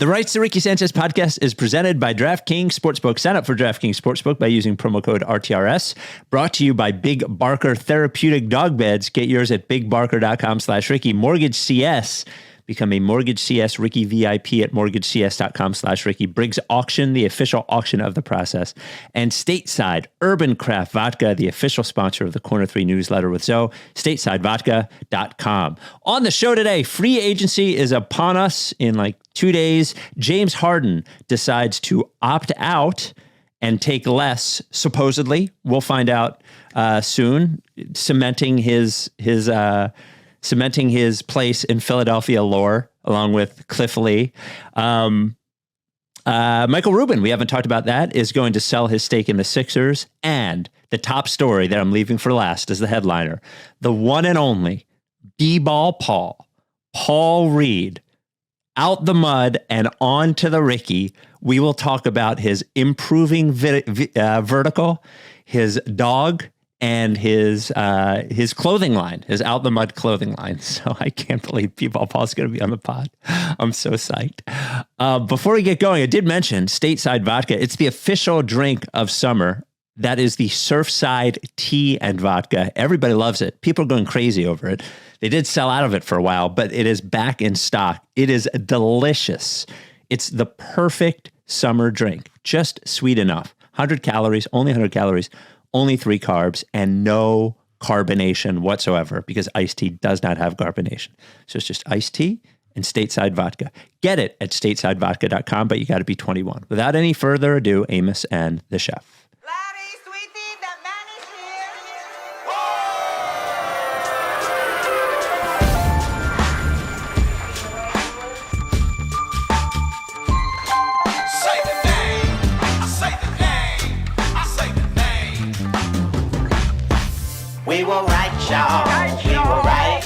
The Rights to Ricky Sanchez podcast is presented by DraftKings Sportsbook. Sign up for DraftKings Sportsbook by using promo code RTRS. Brought to you by Big Barker Therapeutic Dog Beds. Get yours at bigbarker.com/Ricky. Mortgage CS. Become a Mortgage CS Ricky VIP at mortgagecs.com/Ricky. Briggs Auction, the official auction of the process. And Stateside Urban Craft Vodka, the official sponsor of the Corner 3 newsletter with Zoe. StatesideVodka.com. On the show today, free agency is upon us in like 2 days. James Harden decides to opt out and take less, supposedly. We'll find out soon, cementing his place in Philadelphia lore, along with Cliff Lee. Michael Rubin, we haven't talked about that, is going to sell his stake in the Sixers. And the top story that I'm leaving for last is the headliner. The one and only B-Ball Paul Reed, out the mud and on to the Ricky. We will talk about his improving vertical, his dog, and his clothing line, his Out the Mud clothing line. So I can't believe B-Ball Paul's going to be on the pod. I'm so psyched. Before we get going, I did mention Stateside Vodka. It's the official drink of summer. That is the Surfside tea and vodka. Everybody loves it. People are going crazy over it. They did sell out of it for a while, but it is back in stock. It is delicious. It's the perfect summer drink. Just sweet enough. 100 calories, only 100 calories. Only 3 carbs and no carbonation whatsoever, because iced tea does not have carbonation. So it's just iced tea and Stateside Vodka. Get it at statesidvodka.com, but you got to be 21. Without any further ado, Amos and the chef. We were right, y'all. We were right.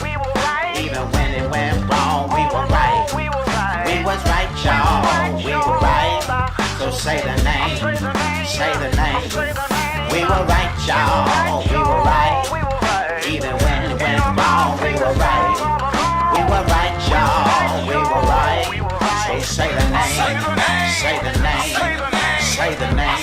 Even when it went wrong, we were right. We was right, y'all. We were right. So say the name. Say the name. We were right, y'all. We were right. Even when it went wrong, we were right. We were right, y'all. We were right. So say the name. Say the name. Say the name.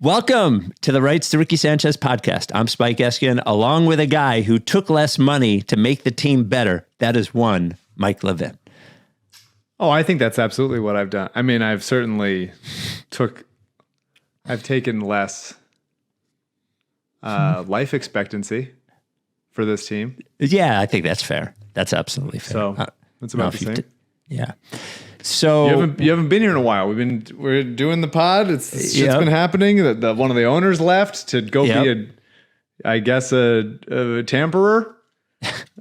Welcome to the Rights to Ricky Sanchez podcast. I'm Spike Eskin, along with a guy who took less money to make the team better. That is one, Mike Levin. Oh, I think that's absolutely what I've done. I mean, I've certainly taken less life expectancy for this team. Yeah, I think that's fair. That's absolutely fair. So that's about the same. Yeah. So you haven't been here in a while. We're doing the pod. It's been happening. One of the owners left to go be a tamperer,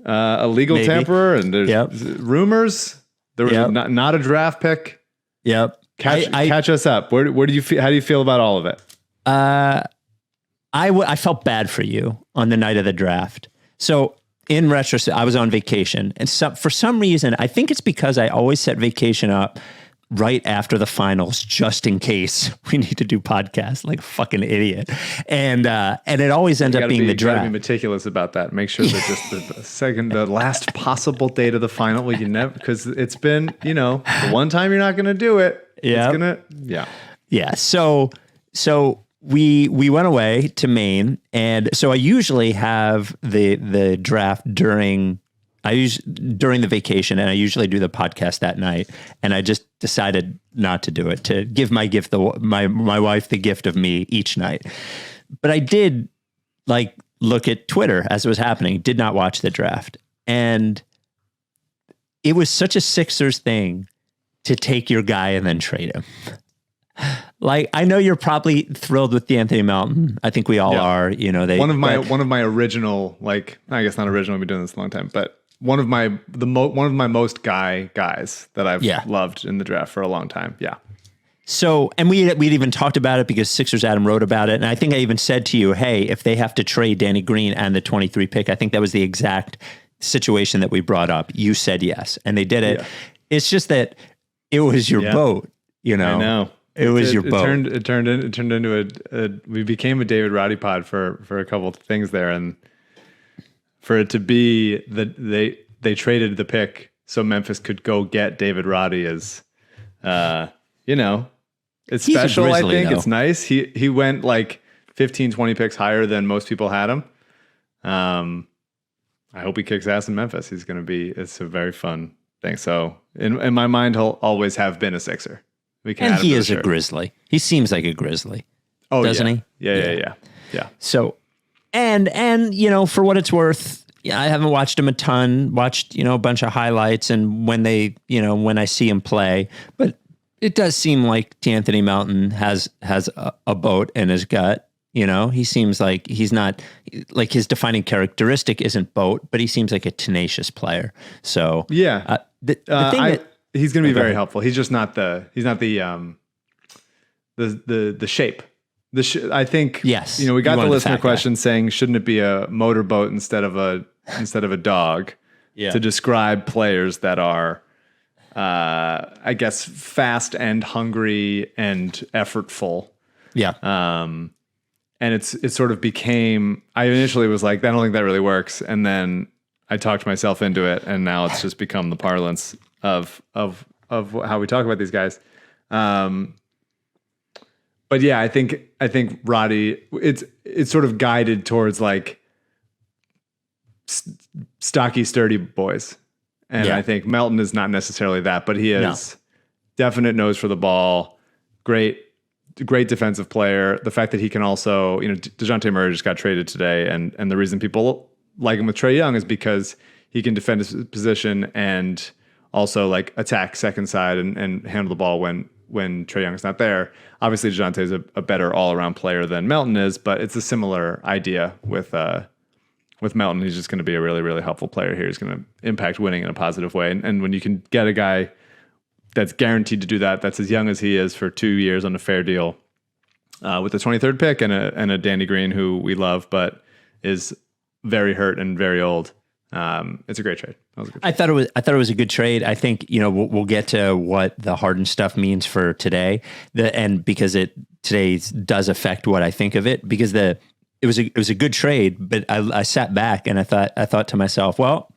a legal tamperer, and there's rumors. There was not a draft pick. Yep. Catch us up. Where do you feel? How do you feel about all of it? I felt bad for you on the night of the draft. So in retrospect, I was on vacation, and for some reason, I think it's because I always set vacation up right after the finals, just in case we need to do podcasts, like a fucking idiot. And it always ends up being the draft. You gotta be meticulous about that. Make sure that just the last possible date of the final, you never, because it's been, the one time you're not going to do it. Yeah. Yeah. So we went away to Maine, and so I usually have the draft during the vacation, and I usually do the podcast that night. And I just decided not to do it, to give my wife the gift of me each night. But I did look at Twitter as it was happening. Did not watch the draft, and it was such a Sixers thing to take your guy and then trade him. I know you're probably thrilled with D'Anthony Melton. I think we all are. One of my original, I guess not original. I've been doing this a long time, but one of my most guys that I've loved in the draft for a long time. Yeah. So, and we'd even talked about it because Sixers Adam wrote about it, and I think I even said to you, hey, if they have to trade Danny Green and the 23 pick, I think that was the exact situation that we brought up, you said yes, and they did it. Yeah. It's just that it was your boat, you know. I know. It was your boat. It turned into we became a David Roddy pod for a couple of things there, and for it to be that they traded the pick so Memphis could go get David Roddy is, you know, it's He's special. Grizzly, I think though. it's nice. He went like 15, 20 picks higher than most people had him. I hope he kicks ass in Memphis. It's a very fun thing. So in my mind, he'll always have been a Sixer. We can And add him he to the is a shirt. Grizzly. He seems like a Grizzly. Oh, doesn't yeah. he? Yeah. So, and you know, for what it's worth, I haven't watched him a ton. Watched a bunch of highlights, and when I see him play, but it does seem like D'Anthony Melton has a boat in his gut. You know, he seems like he's not like his defining characteristic isn't boat, but he seems like a tenacious player. So Yeah. the thing he's going to be very helpful. He's just not the shape. I think, Yes. we got You the wanted the listener fat guy. question saying, shouldn't it be a motorboat instead of a dog to describe players that are, I guess, fast and hungry and effortful. Yeah. And it sort of became, I initially was like, I don't think that really works. And then I talked myself into it, and now it's just become the parlance of how we talk about these guys. But yeah, I think Roddy, it's sort of guided towards like stocky, sturdy boys. And I think Melton is not necessarily that, but he is definite nose for the ball. Great defensive player. The fact that he can also, DeJounte Murray just got traded today. And the reason people like him with Trae Young is because he can defend his position and also like attack second side and handle the ball when Trae Young is not there. Obviously, DeJounte is a better all-around player than Melton is, but it's a similar idea with Melton. He's just going to be a really, really helpful player here. He's going to impact winning in a positive way. And when you can get a guy that's guaranteed to do that, that's as young as he is for 2 years on a fair deal, with the 23rd pick and a Danny Green who we love, but is very hurt and very old. It's a great trade. That was a good trade. I thought it was a good trade. I think, we'll get to what the Harden stuff means for today. And because today does affect what I think of it, because it was a good trade, but I sat back and I thought to myself, well,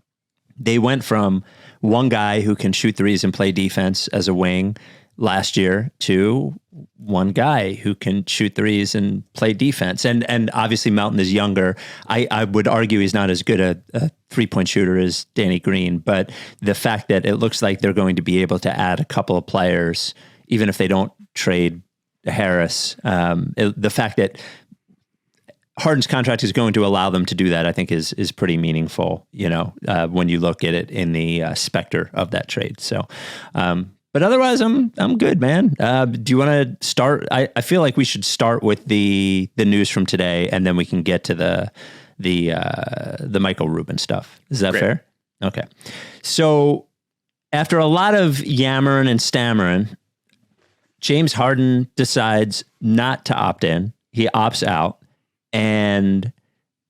they went from one guy who can shoot threes and play defense as a wing last year to one guy who can shoot threes and play defense. And obviously Melton is younger. I would argue he's not as good a 3-point shooter as Danny Green, but the fact that it looks like they're going to be able to add a couple of players, even if they don't trade Harris, the fact that Harden's contract is going to allow them to do that, I think is pretty meaningful, when you look at it in the specter of that trade. So, but otherwise, I'm good, man. Do you want to start? I feel like we should start with the news from today, and then we can get to the Michael Rubin stuff. Is that fair? Okay. So after a lot of yammering and stammering, James Harden decides not to opt in. He opts out, and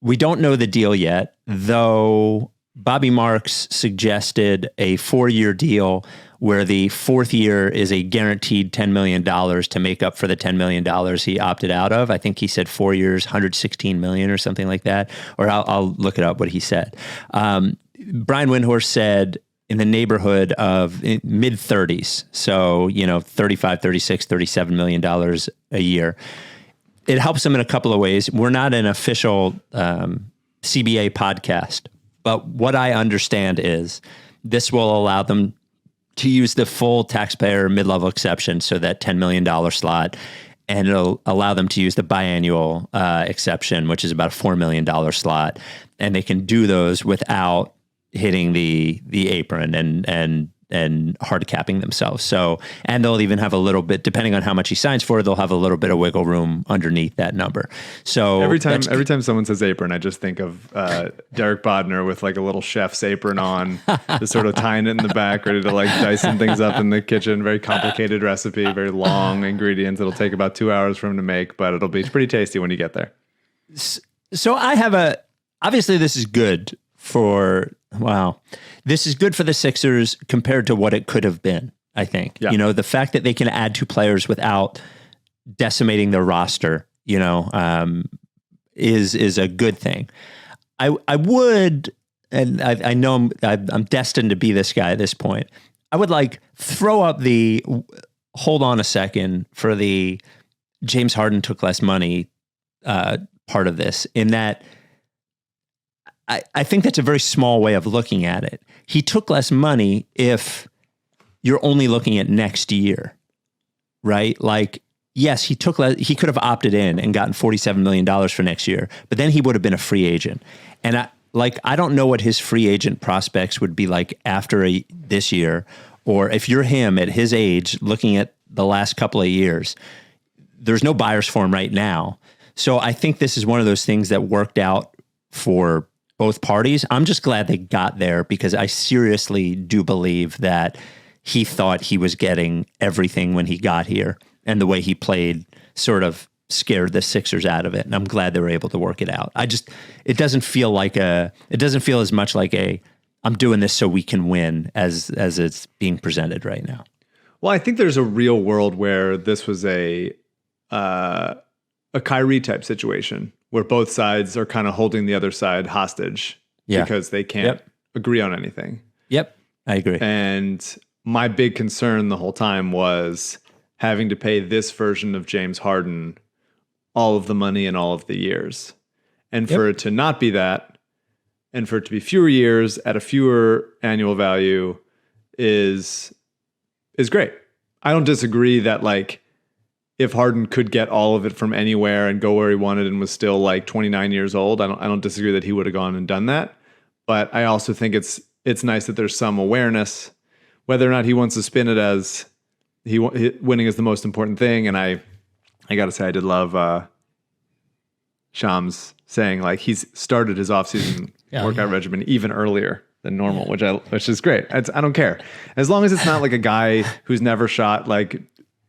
we don't know the deal yet, though Bobby Marks suggested a 4-year deal where the 4th year is a guaranteed $10 million to make up for the $10 million he opted out of. I think he said 4 years, $116 million or something like that. Or I'll look it up what he said. Brian Windhorst said in the neighborhood of mid 30s. So, 35, 36, $37 million a year. It helps him in a couple of ways. We're not an official CBA podcast, but what I understand is this will allow them to use the full taxpayer mid-level exception, so that $10 million slot, and it'll allow them to use the biannual exception, which is about a $4 million slot, and they can do those without hitting the apron and hard capping themselves. So, and they'll even have a little bit, depending on how much he signs for, they'll have a little bit of wiggle room underneath that number. So every time someone says apron, I just think of Derek Bodner with like a little chef's apron on, just sort of tying it in the back, ready to like dice some things up in the kitchen. Very complicated recipe, very long ingredients. It'll take about 2 hours for him to make, but it'll be pretty tasty when you get there. So I have obviously this is good This is good for the Sixers compared to what it could have been, I think. Yeah. You know, the fact that they can add 2 players without decimating their roster, you know, is a good thing. I would, and I know I'm destined to be this guy at this point. I would like throw up the hold on a second for the James Harden took less money part of this, in that I think that's a very small way of looking at it. He took less money if you're only looking at next year, right? Like, yes, he took less, he could have opted in and gotten $47 million for next year, but then he would have been a free agent. And I don't know what his free agent prospects would be like after this year, or if you're him at his age, looking at the last couple of years, there's no buyers for him right now. So I think this is one of those things that worked out for both parties. I'm just glad they got there, because I seriously do believe that he thought he was getting everything when he got here, and the way he played sort of scared the Sixers out of it. And I'm glad they were able to work it out. It doesn't feel as much like I'm doing this so we can win as it's being presented right now. Well, I think there's a real world where this was a Kyrie type situation where both sides are kind of holding the other side hostage because they can't agree on anything. Yep, I agree. And my big concern the whole time was having to pay this version of James Harden all of the money in all of the years. And for it to not be that, and for it to be fewer years at a fewer annual value is great. I don't disagree that, like, if Harden could get all of it from anywhere and go where he wanted and was still like 29 years old, I don't disagree that he would have gone and done that. But I also think it's nice that there's some awareness, whether or not he wants to spin it as winning is the most important thing. And I got to say, I did love Shams saying, like, he's started his offseason workout regimen even earlier than normal, which is great. I don't care, as long as it's not like a guy who's never shot, like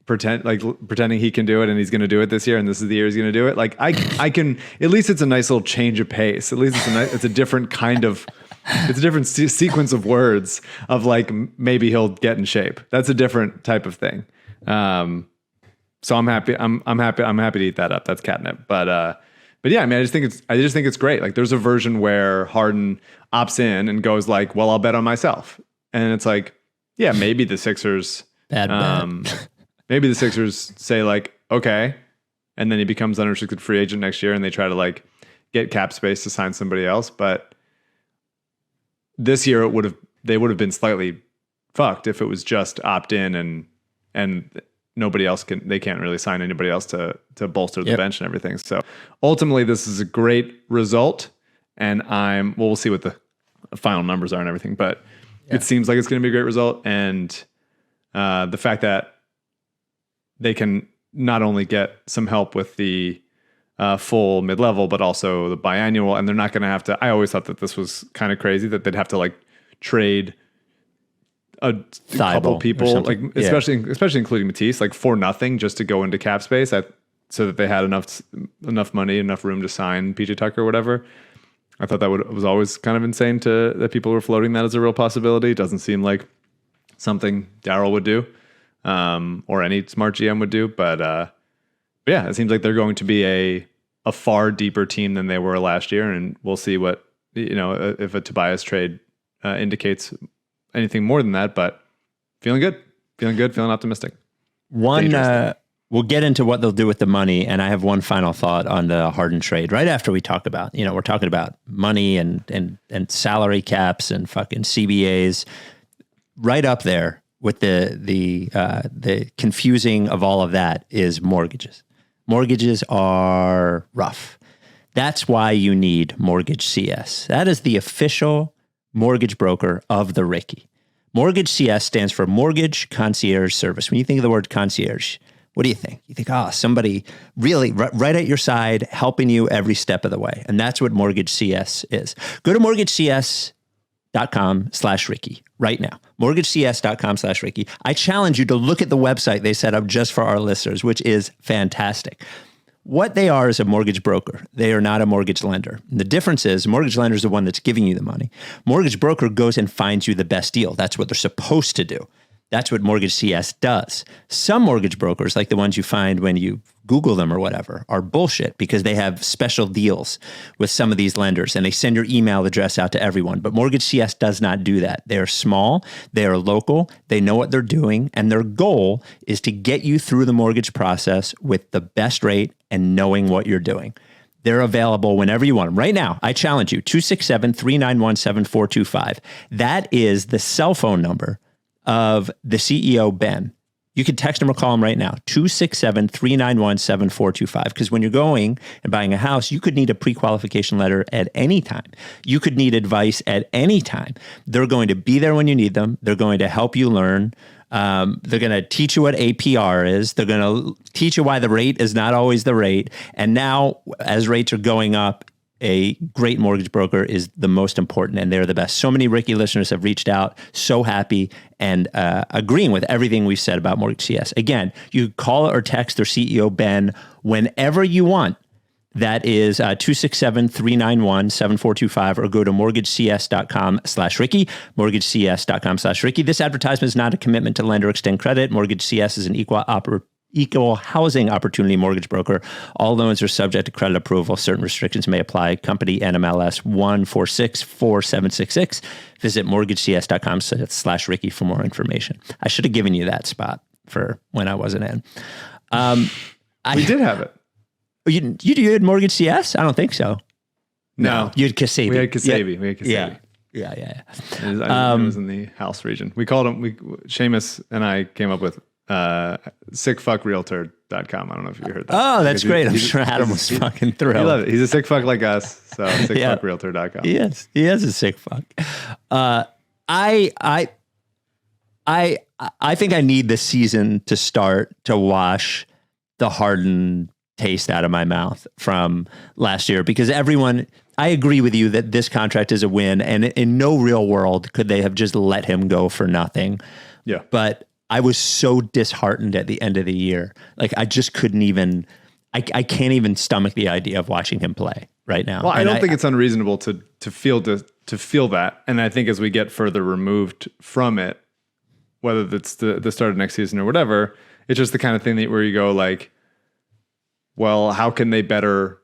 pretending he can do it and he's going to do it this year and this is the year he's going to do it. Like, I can, at least it's a nice little change of pace. At least it's a different kind of, it's a different sequence of words of, like, maybe he'll get in shape. That's a different type of thing. So I'm happy to eat that up. That's catnip. But yeah, I mean, I just think it's great. Like, there's a version where Harden opts in and goes like, well, I'll bet on myself. And it's like, yeah, maybe the Sixers, maybe the Sixers say, like, okay. And then he becomes unrestricted free agent next year and they try to, like, get cap space to sign somebody else. But this year they would have been slightly fucked if it was just opt in and nobody else they can't really sign anybody else to bolster the bench and everything. So ultimately this is a great result, and we'll see what the final numbers are and everything, but it seems like it's going to be a great result. And the fact that they can not only get some help with the full mid-level, but also the biannual, and they're not going to have to, I always thought that this was kind of crazy that they'd have to, like, trade a couple people, like, especially including Matisse, like, for nothing, just to go into cap space so that they had enough money, enough room to sign PJ Tucker or whatever. I thought that was always kind of insane that people were floating that as a real possibility. It doesn't seem like something Daryl would do, or any smart GM would do. But yeah, it seems like they're going to be a far deeper team than they were last year, and we'll see what, if a Tobias trade indicates anything more than that. But feeling optimistic. We'll get into what they'll do with the money, and I have one final thought on the Harden trade right after we talk about, we're talking about money and salary caps and fucking CBAs. Right up there with the confusing of all of that is mortgages. Mortgages are rough. That's why you need Mortgage CS. That is the official mortgage broker of the Ricky. Mortgage CS stands for Mortgage Concierge Service. When you think of the word concierge, what do you think? You think, somebody really right at your side, helping you every step of the way. And that's what Mortgage CS is. Go to mortgagecs.com/Ricky right now. mortgagecs.com/Ricky. I challenge you to look at the website they set up just for our listeners, which is fantastic. What they are is a mortgage broker. They are not a mortgage lender. And the difference is mortgage lender is the one that's giving you the money. Mortgage broker goes and finds you the best deal. That's what they're supposed to do. That's what Mortgage CS does. Some mortgage brokers, like the ones you find when you Google them or whatever, are bullshit because they have special deals with some of these lenders and they send your email address out to everyone. But Mortgage CS does not do that. They are small, they are local, they know what they're doing, and their goal is to get you through the mortgage process with the best rate and knowing what you're doing. They're available whenever you want them. Right now, I challenge you, 267-391-7425. That is the cell phone number of the CEO, Ben. You can text him or call him right now, 267-391-7425. Because when you're going and buying a house, you could need a pre-qualification letter at any time. You could need advice at any time. They're going to be there when you need them. They're going to help you learn. They're going to teach you what APR is. They're going to teach you why the rate is not always the rate. And now, as rates are going up, a great mortgage broker is the most important, and they're the best. So many Ricky listeners have reached out, so happy, and agreeing with everything we've said about Mortgage CS. Again, you call or text their CEO, Ben, whenever you want. That is 267-391-7425, or go to mortgagecs.com/Ricky, mortgagecs.com/Ricky. This advertisement is not a commitment to lend or extend credit. Mortgage CS is an equal housing opportunity mortgage broker. All loans are subject to credit approval. Certain restrictions may apply. Company NMLS 1464766. Visit mortgagecs.com/Ricky for more information. I should have given you that spot for when I wasn't in. We did have it. You had Mortgage CS? I don't think so. No. You had Kasabi. We had Kasabi. Yeah. It was in the house region. We called him, Seamus and I came up with sickfuckrealtor.com. I don't know if you heard that. Oh, that's great. I'm sure Adam was fucking thrilled. He loved it. He's a sick fuck like us. So sickfuckrealtor.com. He is a sick fuck. I think I need this season to start to wash the Harden taste out of my mouth from last year, because I agree with you that this contract is a win, and in no real world could they have just let him go for nothing. Yeah. But I was so disheartened at the end of the year. Like, I just couldn't even, I can't even stomach the idea of watching him play right now. Well, I don't think it's unreasonable to feel that. And I think as we get further removed from it, whether it's the start of next season or whatever, it's just the kind of thing where you go like, well, how can they better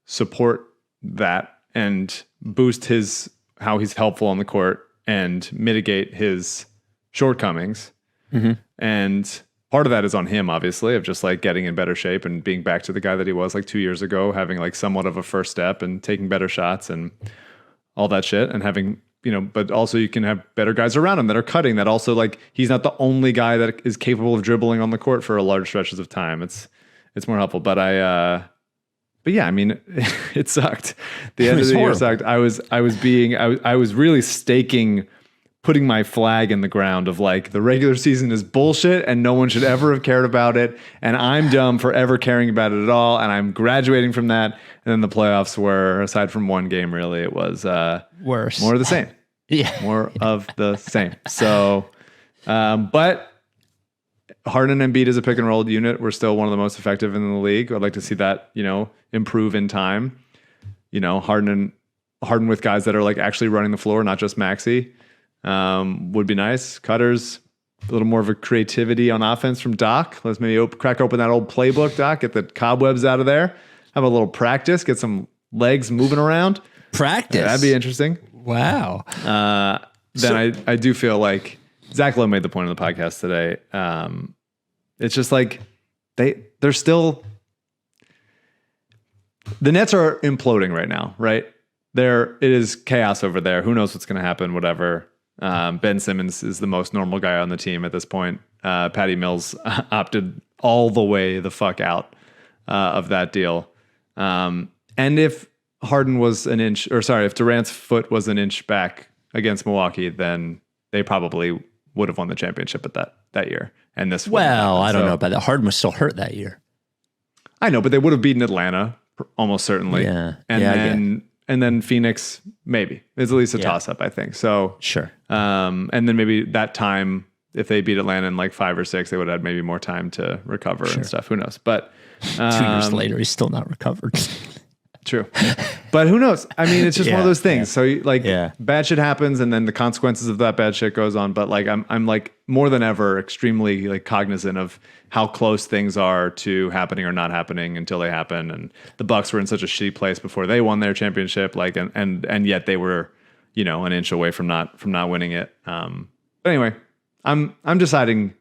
support that and boost how he's helpful on the court and mitigate his shortcomings? Mm-hmm. And part of that is on him, obviously, of just like getting in better shape and being back to the guy that he was like 2 years ago, having like somewhat of a first step and taking better shots and all that shit, and having, but also you can have better guys around him that are cutting, that also, like, he's not the only guy that is capable of dribbling on the court for a large stretches of time. It's more helpful. But yeah, I mean, it sucked. The end of the year sucked. I was really putting my flag in the ground of like, the regular season is bullshit and no one should ever have cared about it. And I'm dumb for ever caring about it at all. And I'm graduating from that. And then the playoffs were, aside from one game, really, it was worse. More of the same. More of the same. So, but Harden and Embiid as a pick and roll unit were still one of the most effective in the league. I'd like to see that, improve in time. Harden with guys that are like actually running the floor, not just Maxey. Would be nice. Cutters, a little more of a creativity on offense from Doc. Let's maybe crack open that old playbook, Doc. Get the cobwebs out of there. Have a little practice. Get some legs moving around. Practice. That'd be interesting. Wow. I do feel like Zach Lowe made the point on the podcast today. It's just like they're still, the Nets are imploding right now, right? It is chaos over there. Who knows what's going to happen? Whatever. Ben Simmons is the most normal guy on the team at this point. Patty Mills opted all the way the fuck out of that deal. And if Harden was if Durant's foot was an inch back against Milwaukee, then they probably would have won the championship at that year. And this, I don't know about that. Harden was still hurt that year. I know, but they would have beaten Atlanta almost certainly. Yeah. And then Phoenix, maybe. It's at least a toss-up, I think. So sure. And then maybe that time if they beat Atlanta in like 5 or 6, they would have had maybe more time to recover and stuff. Who knows? But 2 years later, he's still not recovered. True. But who knows? I mean, it's just one of those things. So like bad shit happens and then the consequences of that bad shit goes on. But like, I'm like more than ever extremely like cognizant of how close things are to happening or not happening until they happen. And the Bucks were in such a shitty place before they won their championship. Like, and yet they were, you know, an inch away from not winning it. But anyway, I'm deciding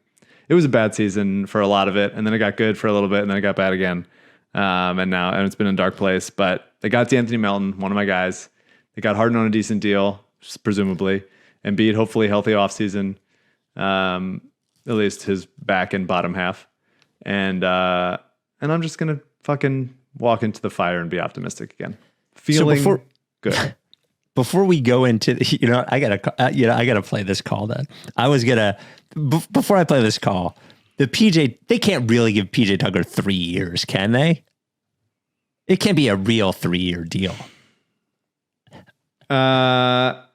it was a bad season for a lot of it. And then it got good for a little bit and then it got bad again. And it's been in a dark place, but they got Anthony Melton, one of my guys. They got Harden on a decent deal, presumably, and Embiid hopefully healthy offseason, at least his back and bottom half. And I'm just gonna fucking walk into the fire and be optimistic again, feeling good. Before we go into, I gotta play this call. Then I was gonna before I play this call. They can't really give PJ Tucker 3 years, can they? It can't be a real 3-year deal. I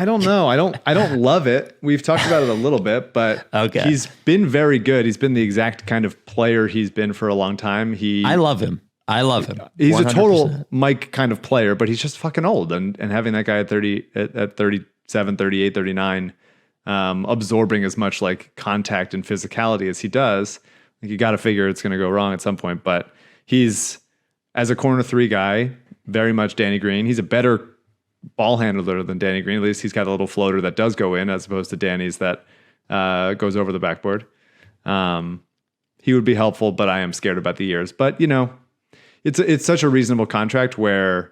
don't know. I don't love it. We've talked about it a little bit, but he's been very good. He's been the exact kind of player he's been for a long time. I love him. He's 100%. A total Mike kind of player, but he's just fucking old. And having that guy at 37, 38, 39, absorbing as much like contact and physicality as he does, like you got to figure it's going to go wrong at some point. But he's, as a corner 3 guy, very much Danny Green. He's a better ball handler than Danny Green. At least he's got a little floater that does go in, as opposed to Danny's that goes over the backboard. He would be helpful, but I am scared about the years. But it's such a reasonable contract where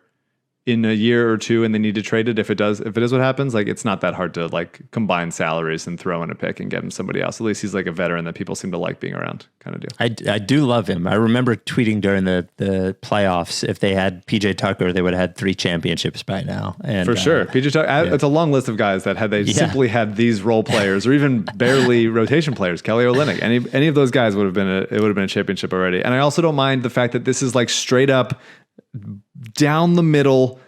in a year or two and they need to trade it, if it is what happens, like it's not that hard to like combine salaries and throw in a pick and get him somebody else. At least he's like a veteran that people seem to like being around, kind of deal. I do love him. I remember tweeting during the playoffs, if they had PJ Tucker, they would have had 3 championships by now. And for sure. PJ Tucker, it's a long list of guys that had they simply had these role players or even barely rotation players, Kelly Olynyk, any of those guys would have been a championship already. And I also don't mind the fact that this is like straight up down the middle,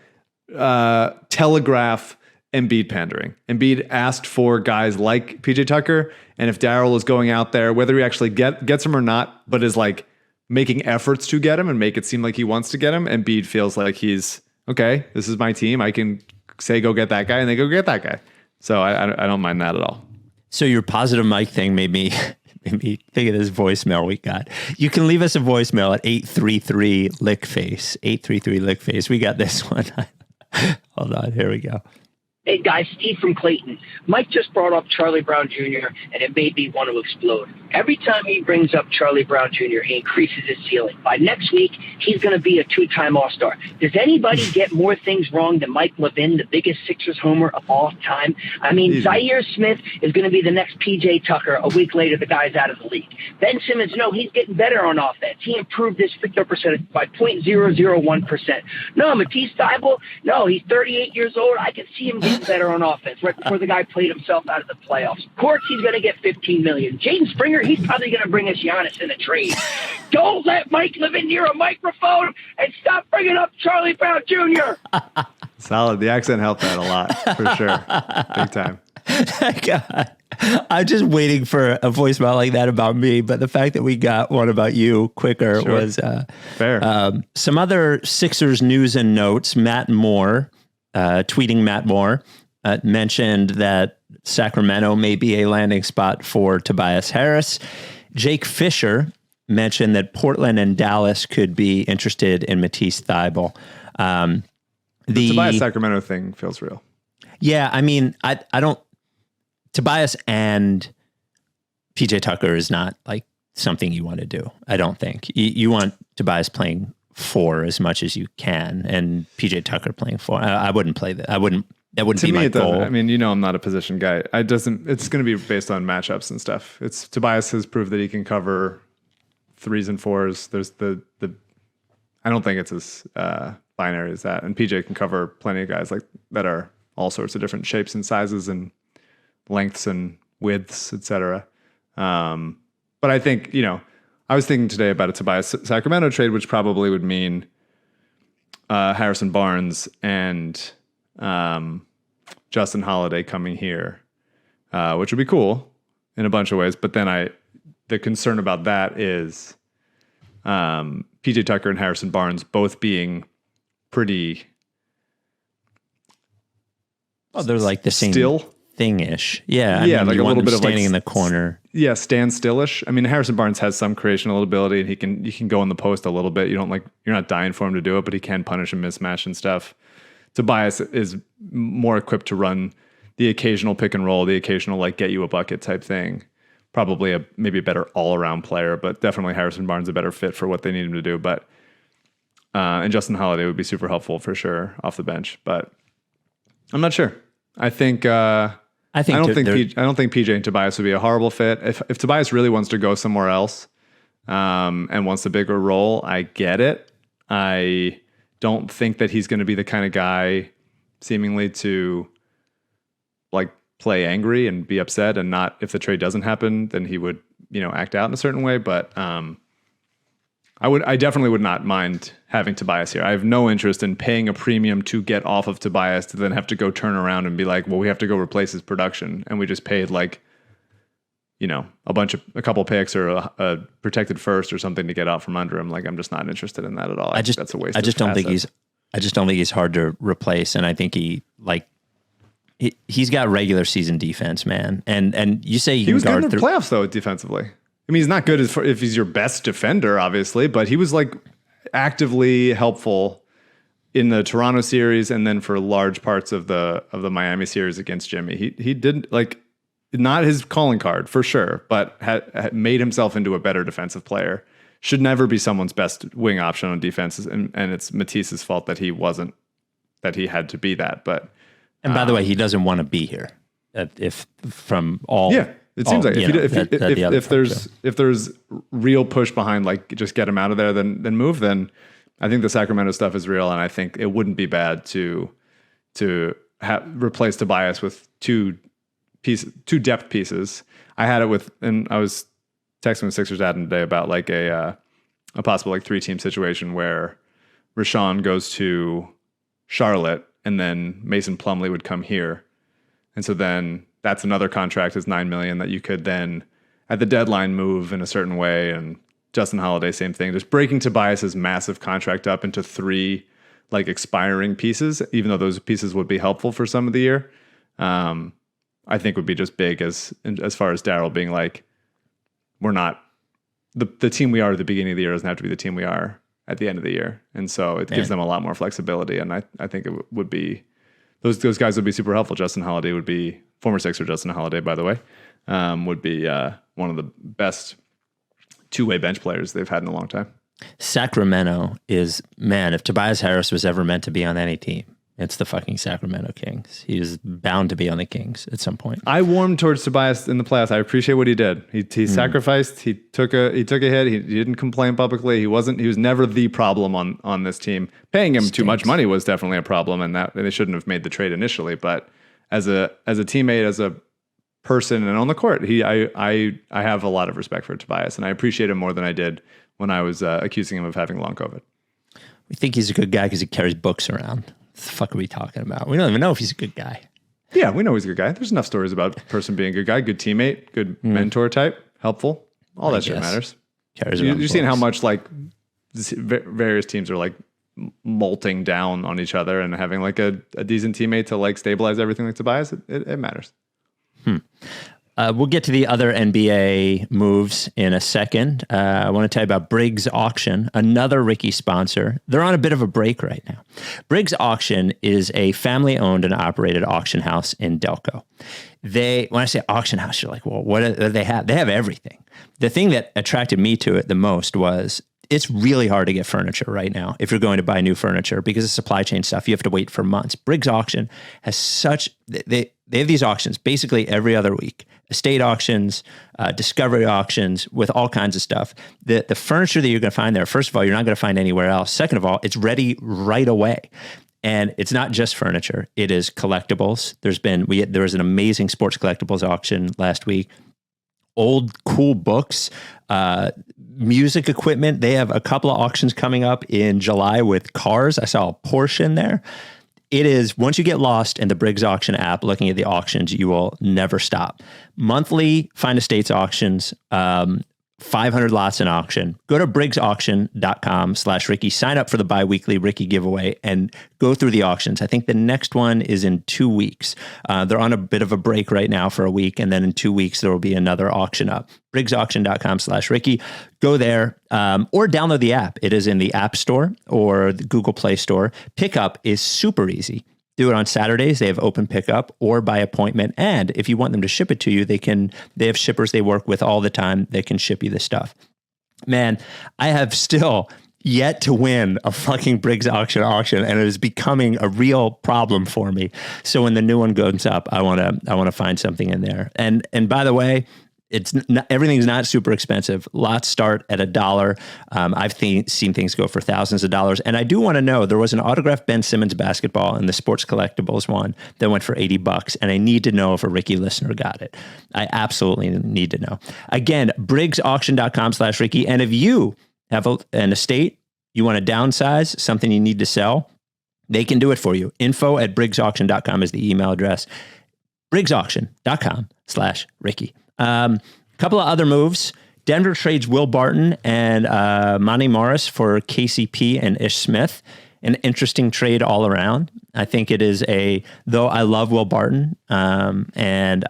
telegraph Embiid pandering. Embiid asked for guys like PJ Tucker, and if Daryl is going out there, whether he actually gets him or not, but is like making efforts to get him and make it seem like he wants to get him, Embiid feels like he's okay. This is my team. I can say go get that guy, and they go get that guy. So I don't mind that at all. So your positive Mike thing made me think of this voicemail we got. You can leave us a voicemail at 833-LICKFACE. 833-LICKFACE. We got this one. Hold on. Here we go. Hey, guys, Steve from Clayton. Mike just brought up Charlie Brown Jr., and it made me want to explode. Every time he brings up Charlie Brown Jr., he increases his ceiling. By next week, he's going to be a 2-time All-Star. Does anybody get more things wrong than Mike Levin, the biggest Sixers homer of all time? I mean, Zaire Smith is going to be the next P.J. Tucker. A week later, the guy's out of the league. Ben Simmons, no, he's getting better on offense. He improved his free throw percentage by 0.001%. No, Matisse Thybulle, no, he's 38 years old. I can see him getting better on offense right before the guy played himself out of the playoffs. Of course, he's going to get $15 million. Jaden Springer, he's probably going to bring us Giannis in a trade. Don't let Mike live in near a microphone and stop bringing up Charlie Brown Jr. Solid. The accent helped that a lot, for sure. Big time. God. I'm just waiting for a voicemail like that about me, but the fact that we got one about you quicker was fair. Some other Sixers news and notes. Matt Moore, tweeting Matt Moore, mentioned that Sacramento may be a landing spot for Tobias Harris. Jake Fisher mentioned that Portland and Dallas could be interested in Matisse Thybulle. The Tobias Sacramento thing feels real. Yeah, I mean, I don't. Tobias and PJ Tucker is not like something you want to do. I don't think you want Tobias playing 4 as much as you can, and PJ Tucker playing 4. I wouldn't play that. That wouldn't be my goal. I mean, I'm not a position guy. It's going to be based on matchups and stuff. Tobias has proved that he can cover 3s and 4s. There's the I don't think it's as binary as that. And PJ can cover plenty of guys like that are all sorts of different shapes and sizes and lengths and widths, etc. But I think, I was thinking today about a Tobias Sacramento trade, which probably would mean Harrison Barnes and Justin Holiday coming here, which would be cool. in a bunch of ways. But then the concern about that is PJ Tucker and Harrison Barnes both being pretty. Oh, they're like the same still thing-ish. Yeah. Yeah, like a little bit of standing in the corner. Yeah, stand stillish. I mean, Harrison Barnes has some creational ability, and he can go in the post a little bit. You're not dying for him to do it, but he can punish a mismatch and stuff. Tobias is more equipped to run the occasional pick and roll, the occasional like get you a bucket type thing. Probably maybe a better all around player, but definitely Harrison Barnes a better fit for what they need him to do. But and Justin Holiday would be super helpful for sure off the bench, but I'm not sure. I don't think PJ and Tobias would be a horrible fit. If Tobias really wants to go somewhere else and wants a bigger role, I get it. I don't think that he's going to be the kind of guy seemingly to like play angry and be upset, and not, if the trade doesn't happen, then he would, act out in a certain way. But I definitely would not mind having Tobias here. I have no interest in paying a premium to get off of Tobias to then have to go turn around and be like, well, we have to go replace his production. And we just paid like, a couple picks or a protected first or something to get out from under him. Like, I'm just not interested in that at all. I think that's a waste. I just don't think he's hard to replace. And I think he's got regular season defense, man. And you say he was good in the playoffs though defensively. I mean, he's not good if he's your best defender, obviously, but he was like actively helpful in the Toronto series and then for large parts of the Miami series against Jimmy. He did like, not his calling card for sure, but had made himself into a better defensive player. Should never be someone's best wing option on defense, and it's Matisse's fault that he had to be that. But by the way, he doesn't want to be here. It seems like if there's real push behind, like just get him out of there, then move. Then I think the Sacramento stuff is real, and I think it wouldn't be bad to replace Tobias with two depth pieces. I had it and I was texting with Sixers admin today about like a possible like 3-team situation where Rashawn goes to Charlotte and then Mason Plumlee would come here. And so then that's another contract is $9 million that you could then at the deadline move in a certain way. And Justin Holiday, same thing, just breaking Tobias's massive contract up into 3 like expiring pieces, even though those pieces would be helpful for some of the year. I think would be just big as far as Daryl being like, we're not the team we are at the beginning of the year doesn't have to be the team we are at the end of the year. And so it gives them a lot more flexibility. And I think it would be, those guys would be super helpful. Justin Holiday would be, former Sixer Justin Holiday, by the way, would be one of the best two-way bench players they've had in a long time. Sacramento is, man, if Tobias Harris was ever meant to be on any team, it's the fucking Sacramento Kings. He is bound to be on the Kings at some point. I warmed towards Tobias in the playoffs. I appreciate what he did. He sacrificed. He took a hit. He didn't complain publicly. He was never the problem on this team. Paying him too much money was definitely a problem, and that they shouldn't have made the trade initially. But as a teammate, as a person, and on the court, I have a lot of respect for Tobias, and I appreciate him more than I did when I was accusing him of having long COVID. We think he's a good guy because he carries books around. What the fuck are we talking about? We don't even know if he's a good guy. Yeah, we know he's a good guy. There's enough stories about a person being a good guy, good teammate, good mentor type, helpful. All that shit matters. You're seeing how much like various teams are like molting down on each other, and having like a decent teammate to like stabilize everything like Tobias, it matters. We'll get to the other NBA moves in a second. I want to tell you about Briggs Auction, another Ricky sponsor. They're on a bit of a break right now. Briggs Auction is a family-owned and operated auction house in Delco. When I say auction house, you're like, well, what do they have? They have everything. The thing that attracted me to it the most was it's really hard to get furniture right now if you're going to buy new furniture because of supply chain stuff. You have to wait for months. Briggs Auction has they have these auctions basically every other week. Estate auctions, discovery auctions with all kinds of stuff. The furniture that you're going to find there, first of all, you're not going to find anywhere else. Second of all, it's ready right away. And it's not just furniture. It is collectibles. There was an amazing sports collectibles auction last week. Old cool books, music equipment. They have a couple of auctions coming up in July with cars. I saw a Porsche in there. it is, once you get lost in the Briggs Auction app, looking at the auctions, you will never stop. Monthly Find Estates auctions, 500 lots in auction. Go to briggsauction.com/Ricky, sign up for the bi-weekly Ricky giveaway and go through the auctions. I think the next one is in 2 weeks. They're on a bit of a break right now for a week. And then in 2 weeks, there will be another auction up. briggsauction.com/Ricky. Go there or download the app. It is in the App Store or the Google Play Store. Pickup is super easy. Do it on Saturdays. They have open pickup or by appointment. And if you want them to ship it to you, they have shippers they work with all the time. They can ship you the stuff. Man, I have still yet to win a fucking Briggs auction, and it is becoming a real problem for me. So when the new one goes up, I want to find something in there. And by the way, everything's not super expensive. Lots start at $1. I've seen things go for thousands of dollars. And I do want to know, there was an autographed Ben Simmons basketball in the Sports Collectibles one that went for $80. And I need to know if a Ricky listener got it. I absolutely need to know. Again, briggsauction.com/Ricky. And if you have an estate, you want to downsize, something you need to sell, they can do it for you. info@briggsauction.com is the email address. briggsauction.com/Ricky. Couple of other moves. Denver trades Will Barton and Monty Morris for KCP and Ish Smith. An interesting trade all around. I think it is though I love Will Barton and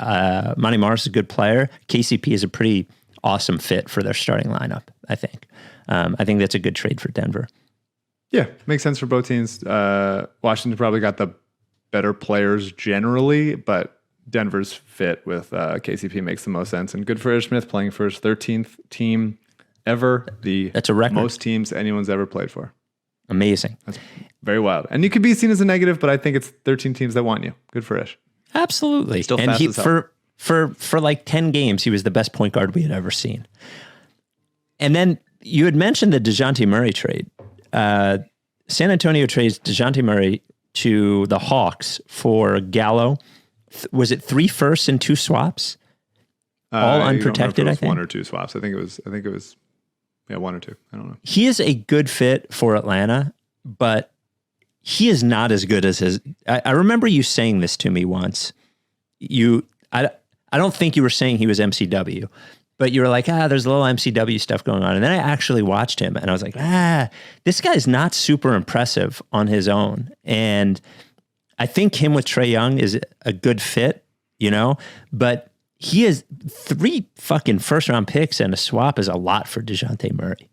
Monty Morris is a good player. KCP is a pretty awesome fit for their starting lineup, I think. I think that's a good trade for Denver. Yeah, makes sense for both teams. Washington probably got the better players generally, but Denver's fit with KCP makes the most sense. And good for Ish Smith playing for his 13th team ever. That's a record. Most teams anyone's ever played for. Amazing. That's very wild. And you could be seen as a negative, but I think it's 13 teams that want you. Good for Ish. Absolutely. Still and fast as hell. For like 10 games, he was the best point guard we had ever seen. And then you had mentioned the DeJounte Murray trade. San Antonio trades DeJounte Murray to the Hawks for Gallo. Was it 3 firsts and 2 swaps? All unprotected, I think. 1 or 2 swaps. I think it was 1 or 2. I don't know. He is a good fit for Atlanta, but he is not as good as his. I remember you saying this to me once. I don't think you were saying he was MCW, but you were like, there's a little MCW stuff going on. And then I actually watched him and I was like, this guy's not super impressive on his own. And I think him with Trae Young is a good fit, but he has 3 fucking first round picks and a swap is a lot for DeJounte Murray.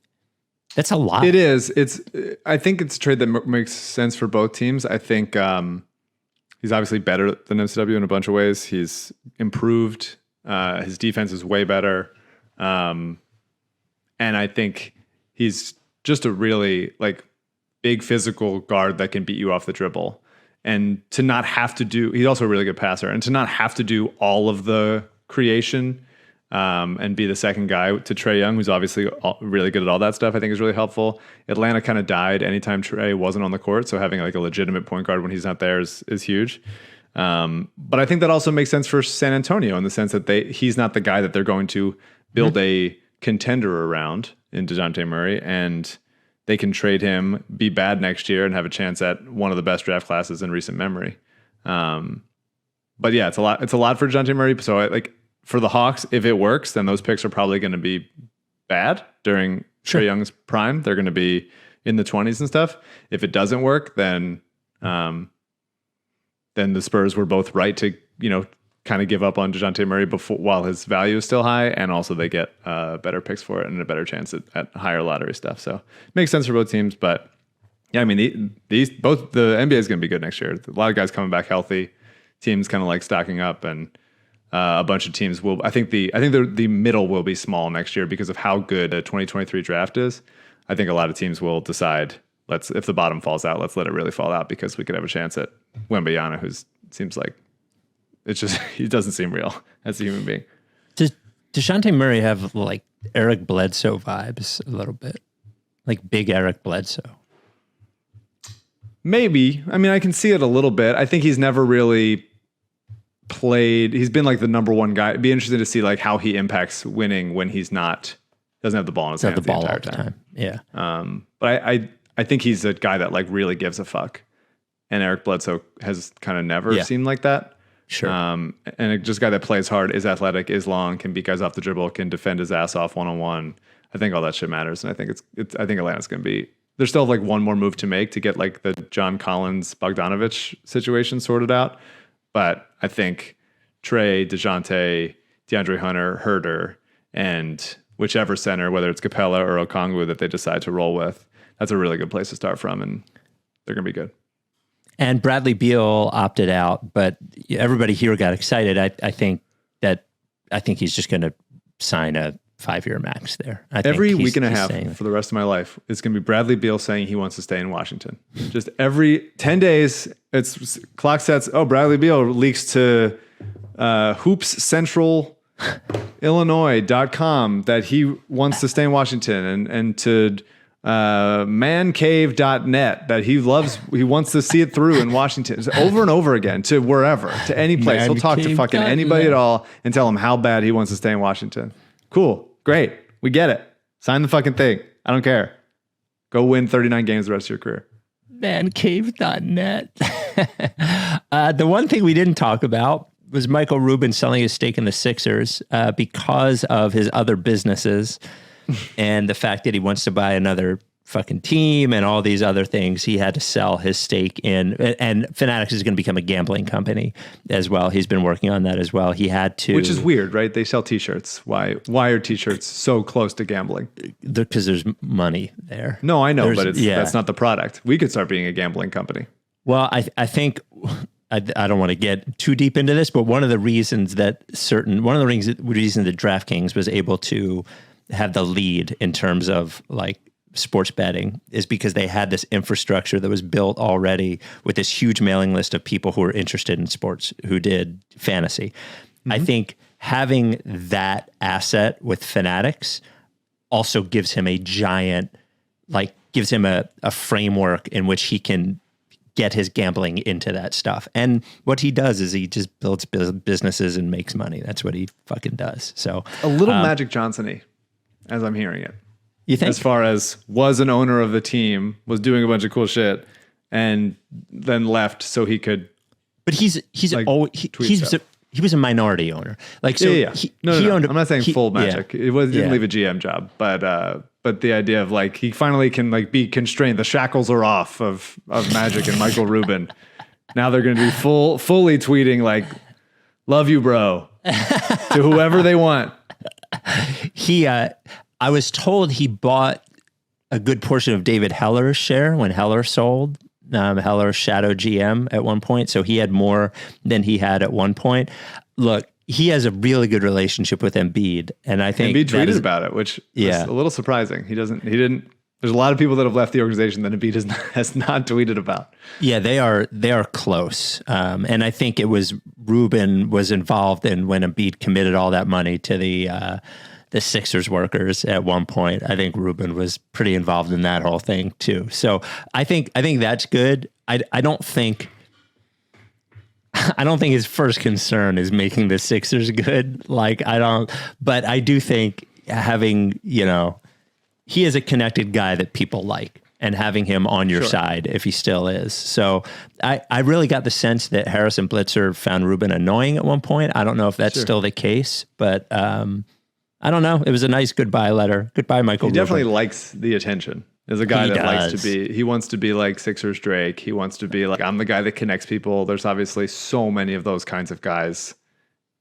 That's a lot. It is. I think it's a trade that makes sense for both teams. I think he's obviously better than MCW in a bunch of ways. He's improved. His defense is way better. And I think he's just a really big physical guard that can beat you off the dribble. And to not have to he's also a really good passer, and to not have to do all of the creation and be the second guy to Trae Young, who's obviously really good at all that stuff, I think is really helpful. Atlanta kind of died anytime Trae wasn't on the court, so having a legitimate point guard when he's not there is huge. But I think that also makes sense for San Antonio in the sense that he's not the guy that they're going to build a contender around in DeJounte Murray, and they can trade him, be bad next year, and have a chance at one of the best draft classes in recent memory. But yeah, it's a lot. It's a lot for DeJounte Murray. So for the Hawks, if it works, then those picks are probably going to be bad during Trae Young's prime. They're going to be in the 20s and stuff. If it doesn't work, then the Spurs were both right to kind of give up on DeJounte Murray while his value is still high, and also they get better picks for it and a better chance at higher lottery stuff. So it makes sense for both teams. But yeah, I mean, the NBA is going to be good next year. A lot of guys coming back healthy, teams kind of stocking up, and a bunch of teams will. I think the middle will be small next year because of how good the 2023 draft is. I think a lot of teams will decide, if the bottom falls out, let's let it really fall out because we could have a chance at Wembanyama, who seems like. It's just, he doesn't seem real as a human being. Does DeJounte Murray have Eric Bledsoe vibes a little bit? Big Eric Bledsoe? Maybe. I mean, I can see it a little bit. I think he's never really played. He's been the number one guy. It'd be interesting to see how he impacts winning when he's doesn't have the ball in his hands the entire time. Yeah. But I think he's a guy that really gives a fuck. and Eric Bledsoe has kind of never seemed like that. Sure. And just a guy that plays hard, is athletic, is long, can beat guys off the dribble, can defend his ass off one-on-one. I think all that shit matters. And I think I think Atlanta's going to be, there's still like one more move to make to get like the John Collins Bogdanovich situation sorted out. But I think Trey, DeJounte, DeAndre Hunter, Herter, and whichever center, whether it's Capella or Okongwu that they decide to roll with, that's a really good place to start from. And they're going to be good. And Bradley Beal opted out, but everybody here got excited. I think he's just going to sign a 5-year max there. Every week and a half for the rest of my life, it's going to be Bradley Beal saying he wants to stay in Washington. Just every 10 days, it's clock sets. Oh, Bradley Beal leaks to hoopscentralillinois.com that he wants to stay in Washington, and to mancave.net that he wants to see it through in Washington. It's over and over again, to wherever, to any place. He'll talk to fucking anybody at all and tell him how bad he wants to stay in Washington. Cool. Great. We get it. Sign the fucking thing. I don't care. Go win 39 games the rest of your career. Mancave.net. The one thing we didn't talk about was Michael Rubin selling his stake in the Sixers because of his other businesses. And the fact that he wants to buy another fucking team and all these other things, he had to sell his stake in. And Fanatics is going to become a gambling company as well. He's been working on that as well. He had to, which is weird, right? They sell T-shirts. Why are T-shirts so close to gambling? Because there's money there. No, I know, but that's not the product. We could start being a gambling company. Well, I think. I don't want to get too deep into this, but one of the reasons that DraftKings was able to have the lead in terms of like sports betting is because they had this infrastructure that was built already with this huge mailing list of people who were interested in sports, who did fantasy. Mm-hmm. I think having that asset with Fanatics also gives him a framework in which he can get his gambling into that stuff. And what he does is he just builds businesses and makes money. That's what he fucking does. So a little Magic Johnson-y, as I'm hearing it. You think? As far as was an owner of the team, was doing a bunch of cool shit, and then left so he could. But he was a minority owner. Like, so yeah. No. I'm not saying full Magic. Yeah. It didn't leave a GM job, but the idea of like he finally can like be constrained. The shackles are off of Magic and Michael Rubin. Now they're going to be fully tweeting like, "Love you, bro," to whoever they want. I was told he bought a good portion of David Heller's share when Heller sold. Heller shadow GM at one point, so he had more than he had at one point. Look, he has a really good relationship with Embiid, and I think Embiid tweeted about it, which is a little surprising. He didn't. There's a lot of people that have left the organization that Embiid has not tweeted about. Yeah, they are close, and I think it was Rubin was involved in when Embiid committed all that money to the Sixers workers at one point. I think Rubin was pretty involved in that whole thing too. So I think that's good. I don't think his first concern is making the Sixers good. But I do think having, he is a connected guy that people like, and having him on your side, if he still is. So I really got the sense that Harris and Blitzer found Rubin annoying at one point. I don't know if that's still the case, but I don't know. It was a nice goodbye letter. Goodbye, Michael Rubin. He definitely likes the attention. There's a guy he wants to be like Sixers Drake. He wants to be like, I'm the guy that connects people. There's obviously so many of those kinds of guys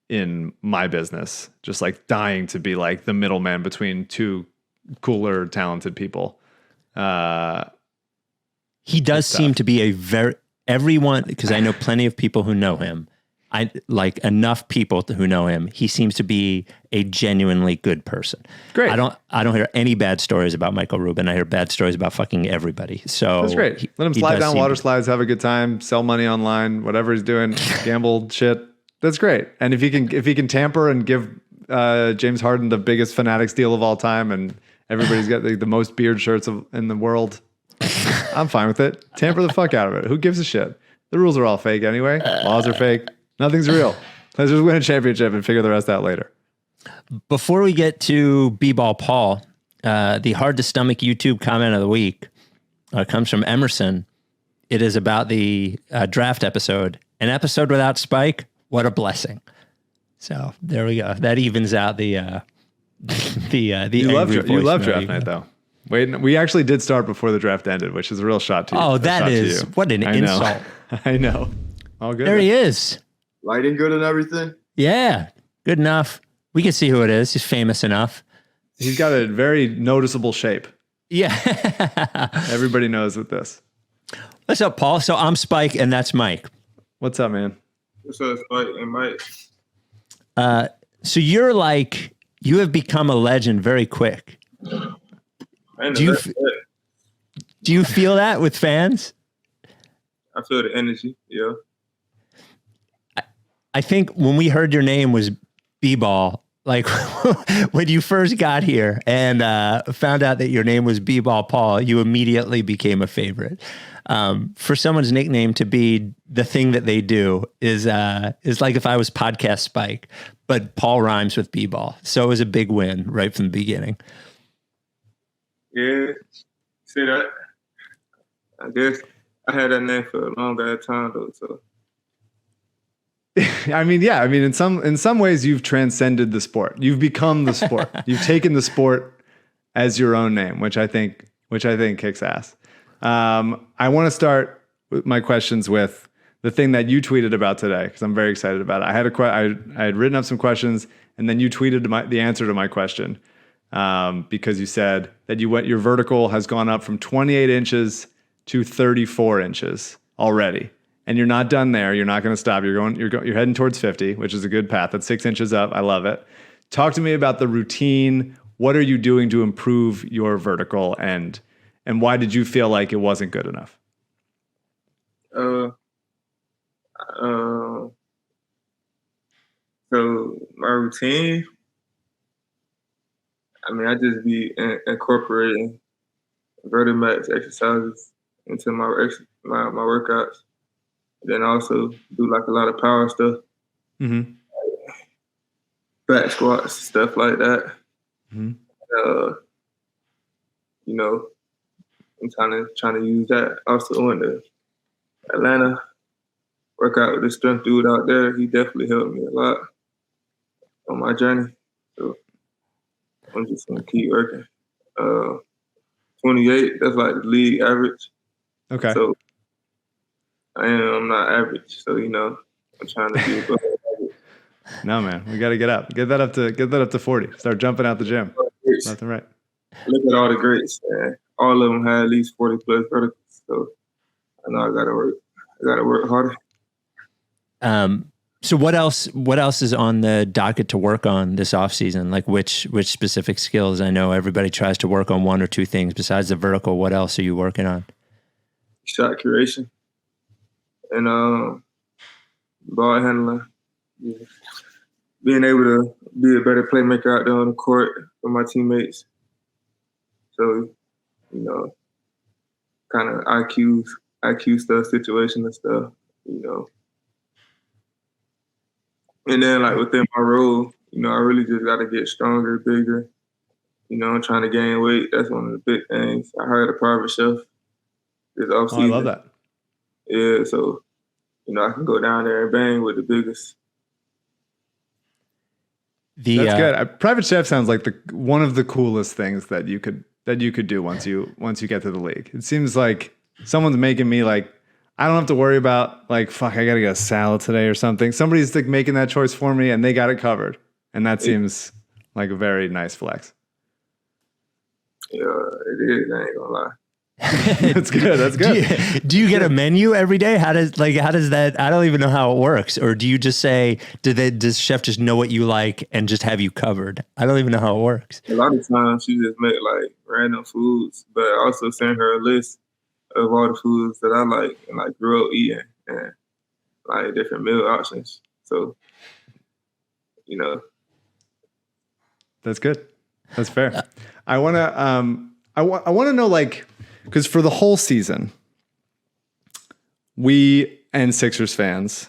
in my business, just like dying to be like the middleman between two cooler, talented people. He does seem to be everyone, because I know plenty of people who know him. I like enough people who know him. He seems to be a genuinely good person. Great. I don't hear any bad stories about Michael Rubin. I hear bad stories about fucking everybody. So that's great. Let him slide down water slides, have a good time, sell money online, whatever he's doing, gamble shit. That's great. And if he can tamper and give James Harden the biggest Fanatics deal of all time, and everybody's got the most beard shirts in the world, I'm fine with it. Tamper the fuck out of it. Who gives a shit? The rules are all fake anyway. Laws are fake. Nothing's real. Let's just win a championship and figure the rest out later. Before we get to B-Ball Paul, the hard to stomach YouTube comment of the week comes from Emerson. It is about the draft episode. An episode without Spike, what a blessing. So there we go. That evens out the You love draft night though. Wait, we actually did start before the draft ended, which is a real shot to you. Oh, that is what an insult. I know. All good. There he is. Lighting good and everything. Yeah, good enough. We can see who it is. He's famous enough. He's got a very noticeable shape. Yeah. Everybody knows with this. What's up, Paul? So I'm Spike and that's Mike. What's up, man? What's up, Spike and Mike? So you have become a legend very quick. Do you feel that with fans? I feel the energy, yeah. I think when we heard your name was B-Ball, like when you first got here and found out that your name was B-Ball Paul, you immediately became a favorite. For someone's nickname to be the thing that they do is like if I was Podcast Spike, but Paul rhymes with B-Ball. So it was a big win right from the beginning. Yeah, see that? I guess I had that name for a long ass time though, so. I mean, yeah. I mean, in some ways, you've transcended the sport. You've become the sport. You've taken the sport as your own name, which I think kicks ass. I want to start with my questions with the thing that you tweeted about today because I'm very excited about it. I had written up some questions, and then you tweeted the answer to my question because you said that your vertical has gone up from 28 inches to 34 inches already. And you're not done there. You're not going to stop. You're heading towards 50, which is a good path. That's 6 inches up. I love it. Talk to me about the routine. What are you doing to improve your vertical and why did you feel like it wasn't good enough? So my routine, I mean, I just be incorporating vertimax exercises into my workouts. Then also do like a lot of power stuff, back squats, stuff like that. You know, I'm trying to use that. Also in the Atlanta workout with the strength dude out there, he definitely helped me a lot on my journey. So I'm just gonna keep working. 28, that's like the league average. Okay. So I'm not average, so I'm trying to be above average. No, man, we got to get up. Get that up to 40. Start jumping out the gym. Nothing right. Look at all the greats, man. All of them had at least 40 plus verticals. So I know I gotta work. I gotta work harder. So what else is on the docket to work on this off season? Like which specific skills? I know everybody tries to work on one or two things besides the vertical. What else are you working on? Shot curation. And ball handling, being able to be a better playmaker out there on the court for my teammates. So, kind of IQ stuff, situational stuff, And then like within my role, I really just got to get stronger, bigger. I'm trying to gain weight. That's one of the big things. I hired a private chef this offseason. Oh, I love that. Yeah, so I can go down there and bang with the biggest. That's good. Private chef sounds like one of the coolest things that you could do once you get to the league. It seems like someone's making me like I don't have to worry about like fuck I gotta get a salad today or something. Somebody's like making that choice for me and they got it covered, and that seems like a very nice flex. Yeah, it is. I ain't gonna lie. That's good. That's good. Do you get a menu every day? How does that? I don't even know how it works. Or do you just say, does chef just know what you like and just have you covered? I don't even know how it works. A lot of times she just make like random foods, but I also send her a list of all the foods that I like and like grew up eating and like different meal options. So, That's good. That's fair. I want to know like. Because for the whole season, we and Sixers fans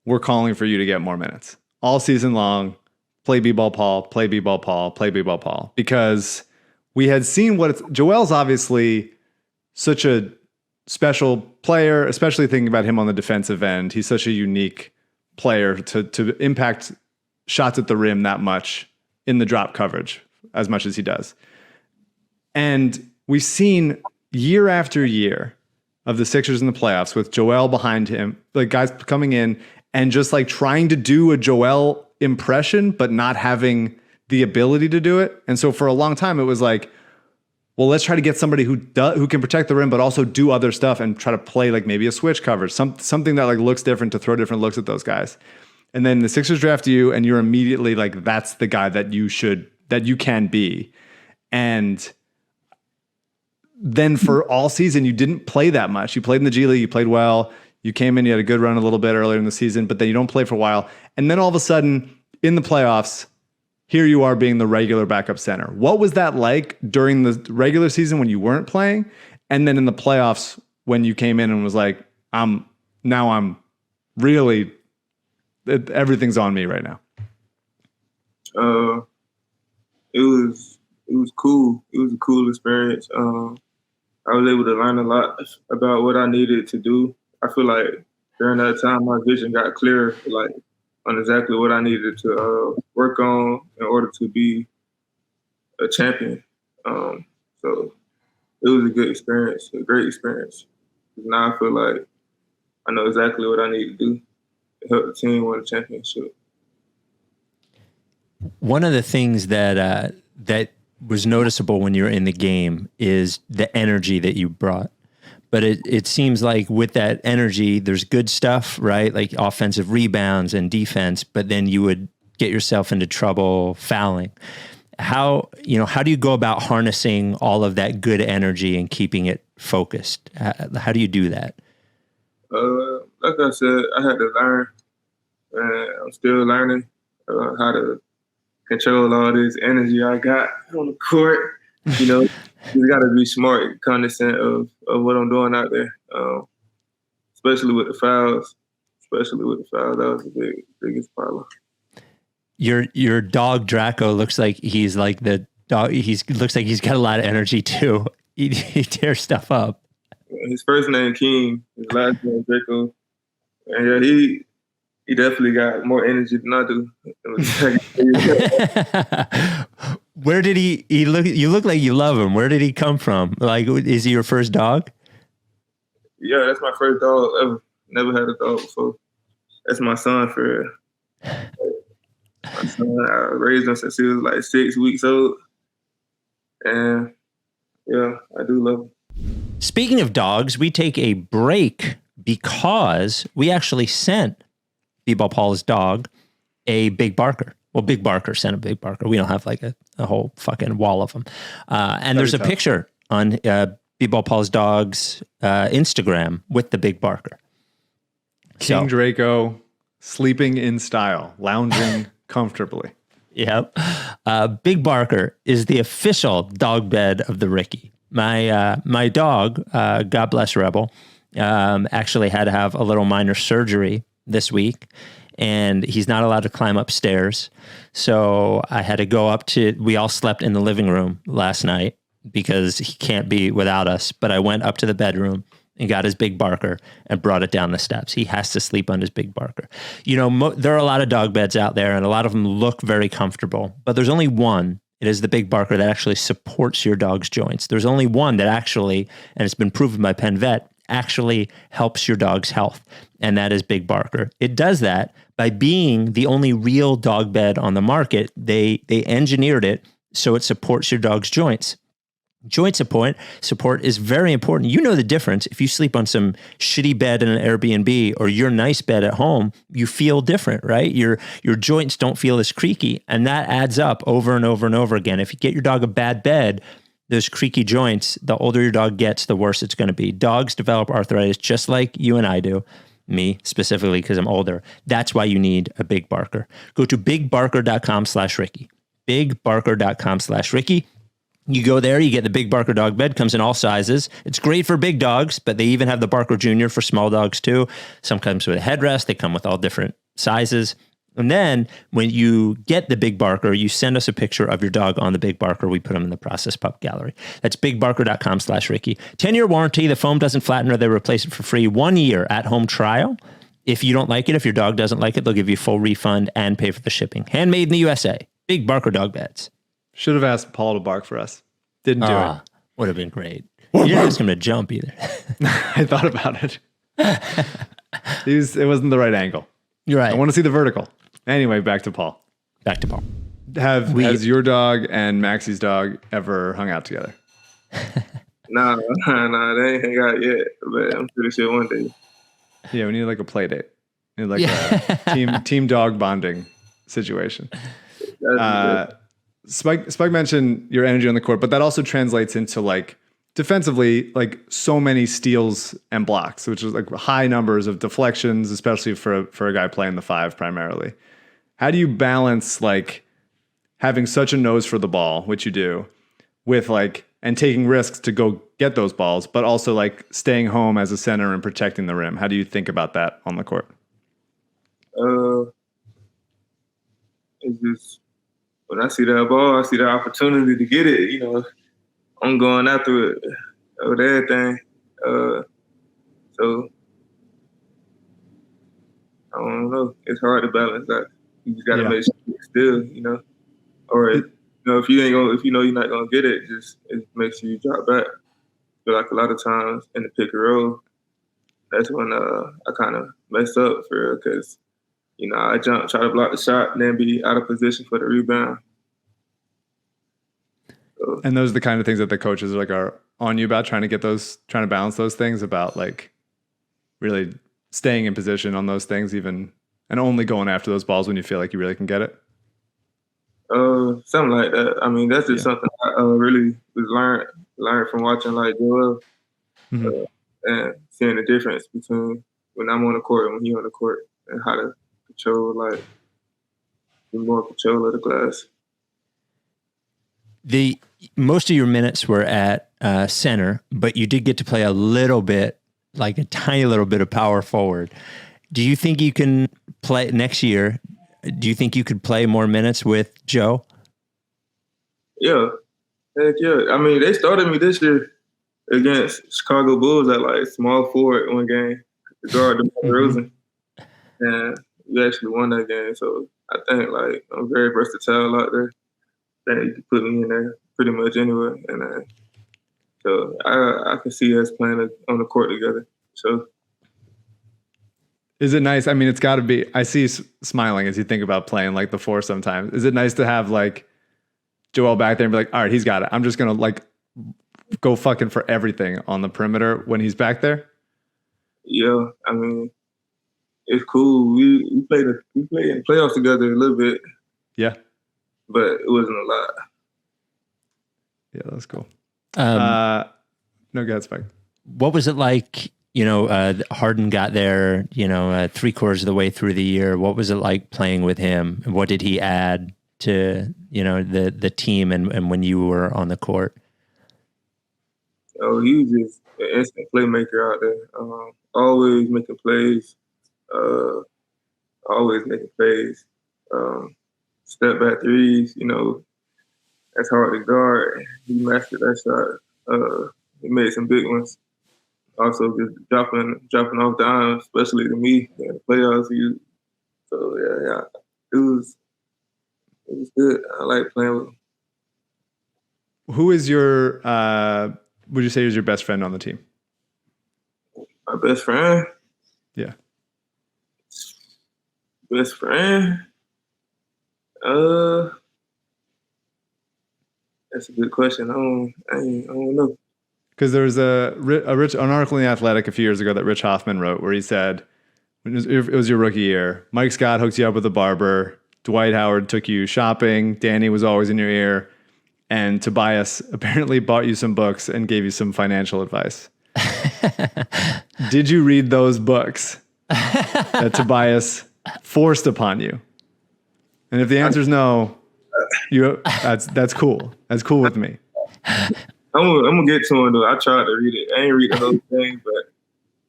were calling for you to get more minutes. All season long, play B-ball Paul, play B-ball Paul, play B-ball Paul. Because we had seen Joel's obviously such a special player, especially thinking about him on the defensive end. He's such a unique player to impact shots at the rim that much in the drop coverage as much as he does. And we've seen year after year of the Sixers in the playoffs with Joel behind him, like guys coming in and just like trying to do a Joel impression, but not having the ability to do it. And so for a long time, it was like, well, let's try to get somebody who can protect the rim, but also do other stuff and try to play like maybe a switch coverage, something that like looks different, to throw different looks at those guys. And then the Sixers draft you, and you're immediately like, that's the guy that you can be. And then for all season, you didn't play that much. You played in the G League, you played well. You came in, you had a good run a little bit earlier in the season, but then you don't play for a while. And then all of a sudden, in the playoffs, here you are being the regular backup center. What was that like during the regular season when you weren't playing? And then in the playoffs when you came in and was like, I'm really, everything's on me right now. It was cool. It was a cool experience. I was able to learn a lot about what I needed to do. I feel like during that time, my vision got clearer, like on exactly what I needed to work on in order to be a champion. So it was a good experience, a great experience. Now I feel like I know exactly what I need to do to help the team win a championship. One of the things that was noticeable when you're in the game is the energy that you brought. But it seems like with that energy, there's good stuff, right? Like offensive rebounds and defense, but then you would get yourself into trouble fouling. How do you go about harnessing all of that good energy and keeping it focused? How do you do that? Like I said, I had to learn, and I'm still learning how to control all this energy I got on the court. You got to be smart, cognizant of what I'm doing out there, especially with the fouls. That was the biggest problem. Your dog Draco looks like he's like the dog. Looks like he's got a lot of energy too. He tears stuff up. His first name King, his last name Draco, and yeah, he definitely got more energy than I do. Where did he look? You look like you love him. Where did he come from? Like, is he your first dog? Yeah, that's my first dog ever. Never had a dog before. That's my son for real. My son, I raised him since he was like 6 weeks old. And yeah, I do love him. Speaking of dogs, we take a break because we actually sent B-Ball Paul's dog a big barker. Well, Big Barker sent a Big Barker. We don't have like a whole fucking wall of them. And there's a picture on B-Ball Paul's dog's Instagram with the Big Barker. King Draco sleeping in style, lounging comfortably. Yep. Big Barker is the official dog bed of the Ricky. My dog, God bless Rebel, actually had to have a little minor surgery this week, and he's not allowed to climb upstairs. So I had to go we all slept in the living room last night because he can't be without us. But I went up to the bedroom and got his Big Barker and brought it down the steps. He has to sleep on his Big Barker. There are a lot of dog beds out there, and a lot of them look very comfortable, but there's only one. It is the Big Barker that actually supports your dog's joints. There's only one that actually, and it's been proven by Penn Vet, actually helps your dog's health, and that is Big Barker. It does that by being the only real dog bed on the market. They engineered it so it supports your dog's joints. Joint support is very important. You know the difference. If you sleep on some shitty bed in an Airbnb or your nice bed at home, you feel different, right? Your joints don't feel as creaky, and that adds up over and over and over again. If you get your dog a bad bed, those creaky joints, the older your dog gets, the worse it's going to be. Dogs develop arthritis just like you and I do. Me specifically, because I'm older. That's why you need a Big Barker. Go to bigbarker.com/Ricky. bigbarker.com/Ricky. You go there, you get the Big Barker dog bed, comes in all sizes. It's great for big dogs, but they even have the Barker Jr. for small dogs too. Some comes with a headrest. They come with all different sizes. And then when you get the big barker, you send us a picture of your dog on the big barker. We put them in the process pup gallery. That's bigbarker.com/Ricky. 10-year warranty. The foam doesn't flatten or they replace it for free. 1 year at home trial. If you don't like it, if your dog doesn't like it, they'll give you a full refund and pay for the shipping. Handmade in the USA. Big Barker dog beds. Should have asked Paul to bark for us. Didn't do it. Would have been great. You didn't ask him to jump either. I thought about it. It wasn't the right angle. You're right. I want to see the vertical. Anyway, back to Paul. Has your dog and Maxie's dog ever hung out together? Nah, they ain't hang out yet, but I'm pretty sure one day. Yeah, we need like a play date. We need like a team dog bonding situation. Spike mentioned your energy on the court, but that also translates into like defensively, like so many steals and blocks, which is like high numbers of deflections, especially for a guy playing the 5 primarily. How do you balance like having such a nose for the ball, which you do, with like, and taking risks to go get those balls, but also like staying home as a center and protecting the rim? How do you think about that on the court? It's just, when I see that ball, I see the opportunity to get it, you know, I'm going after it with everything. So I don't know. It's hard to balance that. You just gotta make sure you're still, you know. Or you know, if you know you're not gonna get it, it makes you drop back. But like a lot of times in the pick and roll, that's when I kind of mess up for real, because you know I try to block the shot, and then be out of position for the rebound. So, and those are the kind of things that the coaches are on you about, trying to balance those things, about like really staying in position on those things, even, and only going after those balls when you feel like you really can get it. Something like that. I mean, that's just something I really was learned from watching like Joel, and seeing the difference between when I'm on the court and when he's on the court, and how to control, like, be more control of the glass. Most of your minutes were at center, but you did get to play a little bit, like a tiny little bit of power forward. Do you think you can play next year? Do you think you could play more minutes with Joe? Yeah. Heck yeah. I mean, they started me this year against Chicago Bulls at like small forward one game to guard the Rosen. And we actually won that game. So I think like I'm very versatile out there. I think you can put me in there pretty much anywhere. And so I can see us playing on the court together. So. Is it nice? I mean, it's got to be. I see you smiling as you think about playing like the 4 sometimes. Is it nice to have like Joel back there and be like, all right, he's got it. I'm just going to like go fucking for everything on the perimeter when he's back there? Yeah, I mean, it's cool. We played in playoffs together a little bit. Yeah. But it wasn't a lot. Yeah, that's cool. No, go ahead, Spike. What was it like? You know, Harden got there, 3/4 of the way through the year. What was it like playing with him? What did he add to, the team and when you were on the court? Oh, he was just an instant playmaker out there. Always making plays. Step back threes, that's hard to guard. He mastered that shot. He made some big ones. Also, just dropping off dimes, especially to me in the playoffs. So yeah, it was good. I like playing with him. Who is your? Would you say is your best friend on the team? My best friend? Yeah. Best friend? That's a good question. I don't know. Because there was an article in The Athletic a few years ago that Rich Hoffman wrote where he said, it was your rookie year, Mike Scott hooked you up with a barber, Dwight Howard took you shopping, Danny was always in your ear, and Tobias apparently bought you some books and gave you some financial advice. Did you read those books that Tobias forced upon you? And if the answer is no, that's cool. That's cool with me. I'm gonna get to him though. I tried to read it. I ain't read the whole thing, but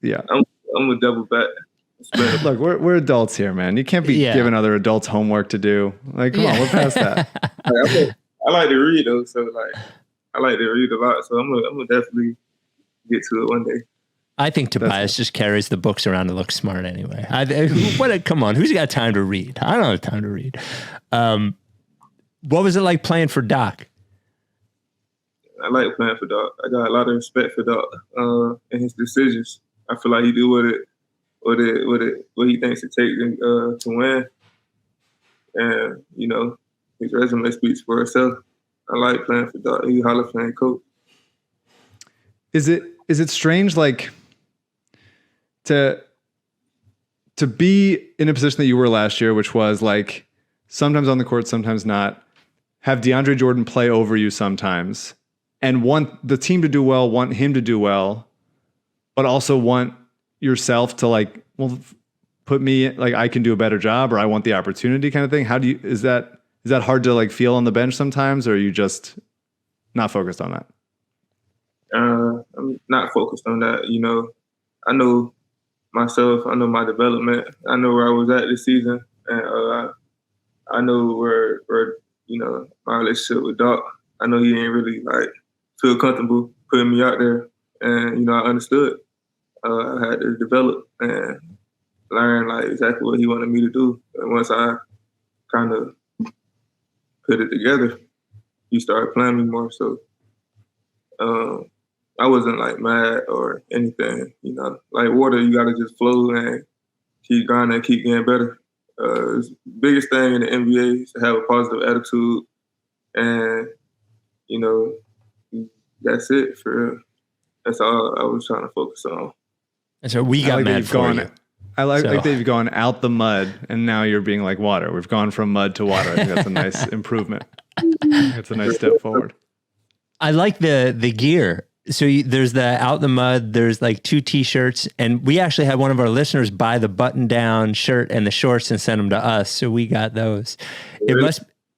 yeah, I'm gonna double back. Look, we're adults here, man. You can't be giving other adults homework to do. Like, come on, we're past that. I like to read though, so like I like to read a lot. So I'm gonna definitely get to it one day. I think Tobias just carries the books around to look smart anyway. Come on, who's got time to read? I don't have time to read. What was it like playing for Doc? I like playing for Doc. I got a lot of respect for Doc and his decisions. I feel like he do what he thinks it takes to win. And, you know, his resume speaks for itself. I like playing for Doc. He's a Hall of Fame coach. Is it strange, like, to be in a position that you were last year, which was like sometimes on the court, sometimes not, have DeAndre Jordan play over you sometimes, and want the team to do well, want him to do well, but also want yourself to like, well, put me, like, I can do a better job, or I want the opportunity kind of thing? How do you, is that hard to like feel on the bench sometimes, or are you just not focused on that? I'm not focused on that. You know, I know myself, I know my development, I know where I was at this season, and I know where you know, my relationship with Doc. I know he didn't really like feel comfortable putting me out there, and you know, I understood. I had to develop and learn like exactly what he wanted me to do. And once I kind of put it together, he started playing me more. So I wasn't like mad or anything. You know, like water, you gotta just flow and keep grinding and keep getting better. The biggest thing in the NBA is to have a positive attitude, and you know, that's it. That's all I was trying to focus on. And so we got mad for you. I like that you've gone out the mud, and now you're being like water. We've gone from mud to water. I think that's a nice improvement. It's a nice step forward. I like the gear. So there's the out the mud, there's like 2 t-shirts, and we actually had one of our listeners buy the button down shirt and the shorts and send them to us. So we got those. Really?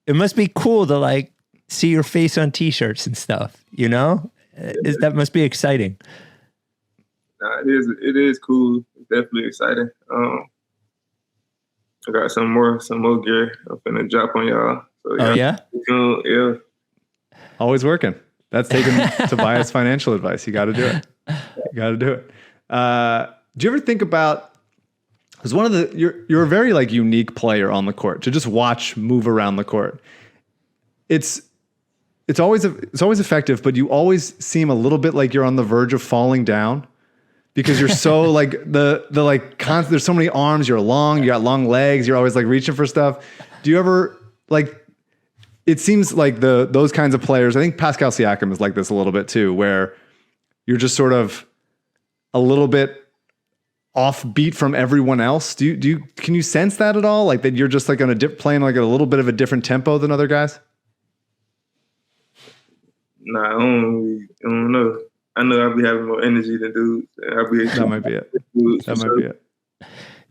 It must be cool to like see your face on t-shirts and stuff, you know? That must be exciting. Nah, it is cool. It's definitely exciting. I got some more gear I'm finna drop on y'all. So, yeah. Oh yeah? Yeah. Always working. That's taking Tobias financial advice. You got to do it. Do you ever think about, because you're a very like unique player on the court to just watch move around the court. It's always effective, but you always seem a little bit like you're on the verge of falling down because you're so like there's so many arms, you're long, you got long legs, you're always like reaching for stuff. Do you ever like, it seems like those kinds of players, I think Pascal Siakam is like this a little bit too, where you're just sort of a little bit offbeat from everyone else. Can you sense that at all? Like that you're just like on playing like a little bit of a different tempo than other guys? Nah, I don't know. I know I'll be having more energy than dudes. That might be it. That might be it.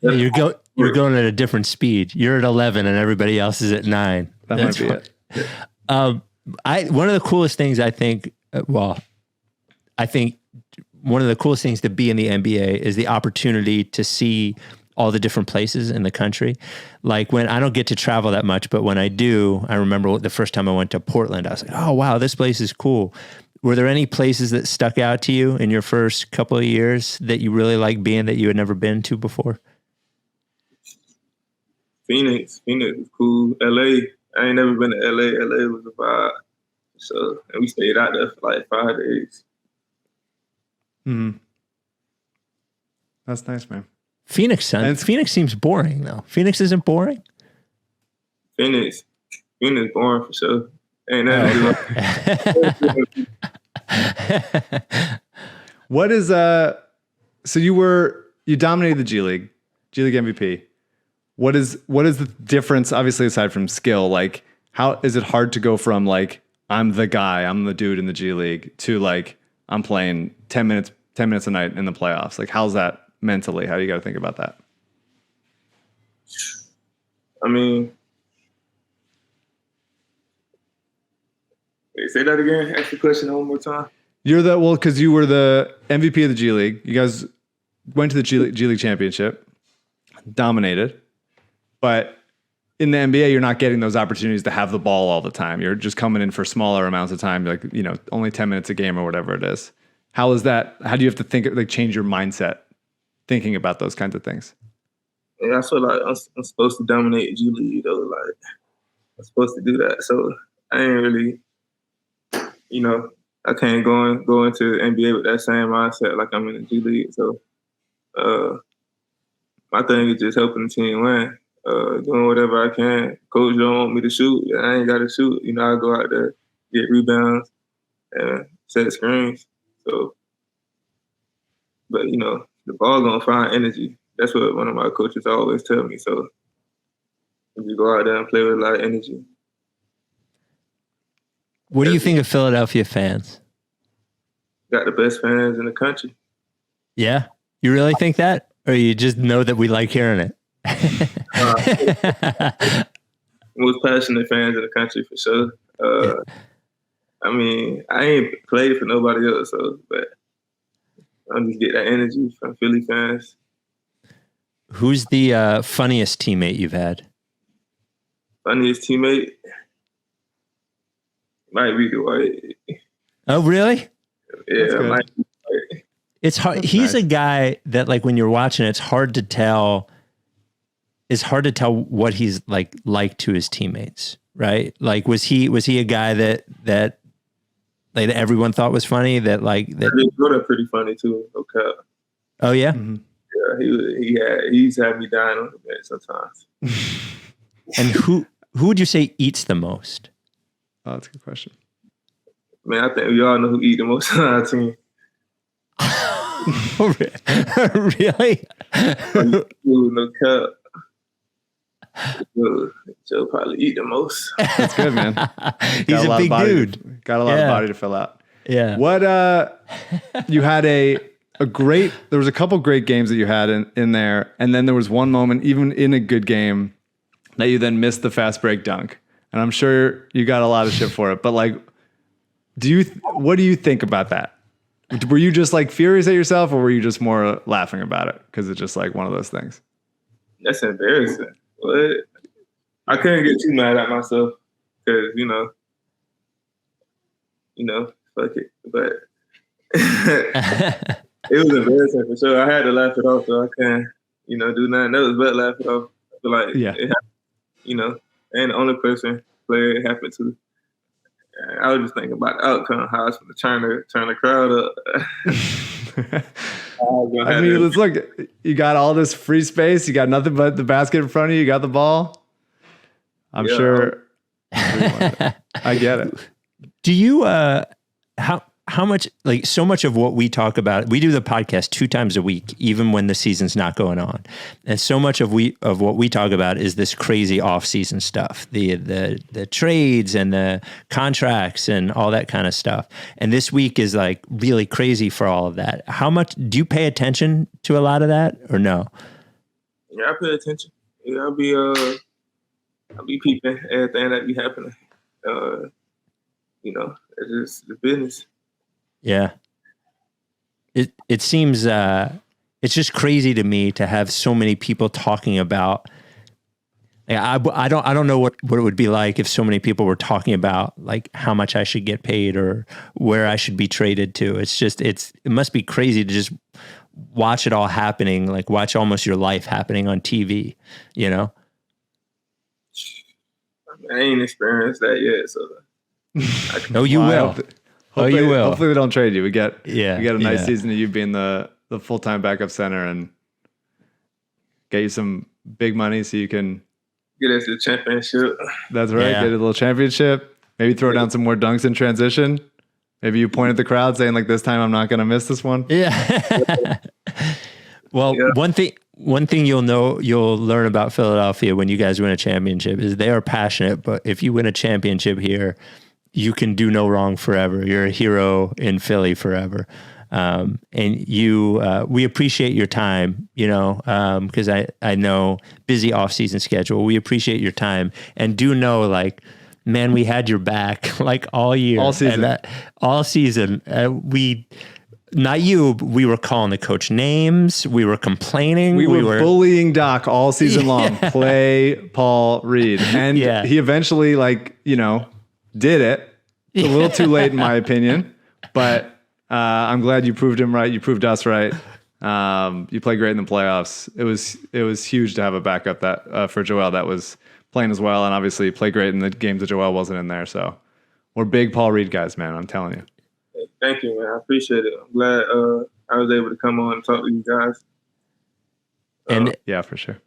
Yeah, you're going at a different speed. You're at 11 and everybody else is at 9. Might be it. One of the coolest things I think one of the coolest things to be in the NBA is the opportunity to see all the different places in the country. Like when I don't get to travel that much, but when I do, I remember the first time I went to Portland, I was like, oh wow, this place is cool. Were there any places that stuck out to you in your first couple of years that you really like being that you had never been to before? Phoenix was cool. LA, I ain't never been to LA. LA was a vibe. So, and we stayed out there for like 5 days. That's nice, man. Phoenix seems boring though. Phoenix isn't boring? Phoenix boring for sure. Ain't nothing to do. What is so you dominated the G League MVP. What is the difference, obviously aside from skill, like how is it hard to go from like I'm the guy, I'm the dude in the G League to like I'm playing 10 minutes a night in the playoffs? Like how's that mentally? How do you got to think about that? I mean, say that again. Ask the question one more time. Because you were the MVP of the G League. You guys went to the G League championship. dominated, but in the NBA, you're not getting those opportunities to have the ball all the time. You're just coming in for smaller amounts of time, like, only 10 minutes a game or whatever it is. How is that? How do you have to think, like, change your mindset thinking about those kinds of things? Yeah, I feel like I'm supposed to dominate G League, though. Like, I'm supposed to do that. So I ain't really, I can't go into NBA with that same mindset like I'm in the G League. So my thing is just helping the team win. Doing whatever I can. Coach don't want me to shoot. I ain't got to shoot. I go out there, get rebounds, and set screens. So, but the ball gonna find energy. That's what one of my coaches always tell me. So, if you go out there and play with a lot of energy. What do you think of Philadelphia fans? Got the best fans in the country. Yeah, you really think that, or you just know that we like hearing it? Most passionate fans in the country for sure. I mean, I ain't played for nobody else, but I just get that energy from Philly fans. Who's the funniest teammate you've had? Funniest teammate might be Dwight. Oh, really? Yeah, might be Dwight. It's hard. He's a guy that, like, when you're watching, it's hard to tell. It's hard to tell what he's like to his teammates, right? Like, was he a guy that like everyone thought was funny? That They're pretty funny too. Okay. Oh yeah. Mm-hmm. Yeah, he's had me dying on the bench sometimes. And who would you say eats the most? Oh, that's a good question. Man, I think we all know who eat the most on our team. Really? No cup. Joe probably eat the most. That's good, man. He's a big dude. Got a lot of body to fill out. Yeah. What you had a great, there was a couple great games that you had in there, and then there was one moment, even in a good game, that you then missed the fast break dunk. And I'm sure you got a lot of shit for it, but like, what do you think about that? Were you just like furious at yourself, or were you just more laughing about it because it's just like one of those things? That's embarrassing. What? I couldn't get too mad at myself because fuck it. But it was embarrassing for sure. I had to laugh it off, so I can't do nothing else but laugh it off. I feel like it happened, and the only player it happened to. I was just thinking about the outcome, how I was going to turn the crowd up. I mean, let's look. You got all this free space. You got nothing but the basket in front of you. You got the ball. I'm sure. I get it. Do you? How much? Like, so much of what we talk about, we do the podcast 2 times a week, even when the season's not going on, and so much of what we talk about is this crazy off-season stuff, the trades and the contracts and all that kind of stuff. And this week is like really crazy for all of that. How much do you pay attention to a lot of that, or no? Yeah, I pay attention. Yeah, I'll be peeping everything that be happening. It's just the business. Yeah. It seems it's just crazy to me to have so many people talking about. I don't know what it would be like if so many people were talking about like how much I should get paid or where I should be traded to. It must be crazy to just watch it all happening, like watch almost your life happening on TV, I ain't experienced that yet, so. No, you will. You will. Hopefully we don't trade you. We get a nice yeah. season of you being the full-time backup center and get you some big money so you can get us the championship. That's right. Yeah. Get a little championship. Maybe throw down some more dunks in transition. Maybe you point at the crowd saying like, this time I'm not going to miss this one. Yeah. Well, one thing you'll learn about Philadelphia when you guys win a championship is they are passionate, but if you win a championship here, you can do no wrong forever. You're a hero in Philly forever. And we appreciate your time, because I know busy off-season schedule. We appreciate your time and do know, like, man, we had your back like all year. All season. All season. not you, but we were calling the coach names. We were complaining. We were bullying Doc all season long. Play Paul Reed. And he eventually, did it. It's a little too late, in my opinion. But I'm glad you proved him right. You proved us right. You played great in the playoffs. It was huge to have a backup that for Joel that was playing as well. And obviously played great in the games that Joel wasn't in there. So we're big Paul Reed guys, man. I'm telling you. Thank you, man. I appreciate it. I'm glad I was able to come on and talk to you guys. And yeah, for sure.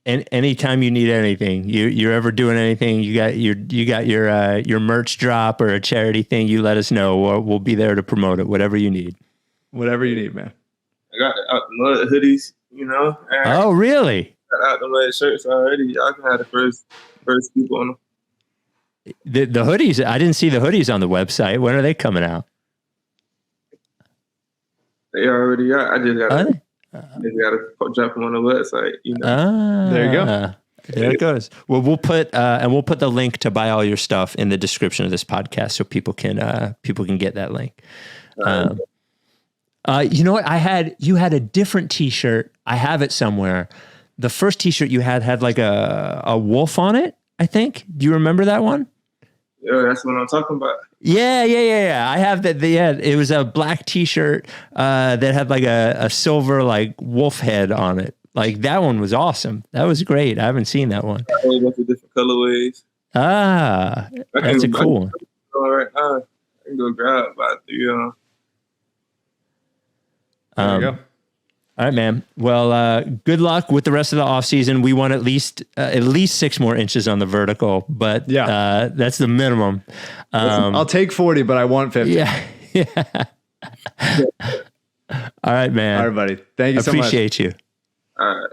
And anytime you need anything, you're ever doing anything, you got your merch drop or a charity thing, you let us know. We'll be there to promote it. Whatever you need. Whatever you need, man. I got out the mud hoodies, Oh, really? Got out the mud shirts already. Y'all can have the first people on them. The hoodies. I didn't see the hoodies on the website. When are they coming out? They already got. I just got to drop them on the website. There you go. There it goes. Well, we'll put the link to buy all your stuff in the description of this podcast, so people can get that link. You know what? You had a different T-shirt. I have it somewhere. The first T-shirt you had like a wolf on it, I think. Do you remember that one? Yeah, that's what I'm talking about. Yeah. I have that. It was a black T-shirt that had like a silver like wolf head on it. Like that one was awesome. That was great. I haven't seen that one. A whole bunch of different colorways. That's a cool one. All right, I can go grab about the. There you go. All right, man. Well, good luck with the rest of the offseason. We want at least 6 more inches on the vertical, but that's the minimum. I'll take 40, but I want 50. Yeah. All right, man. All right, buddy. Thank you so much. Appreciate you. All right.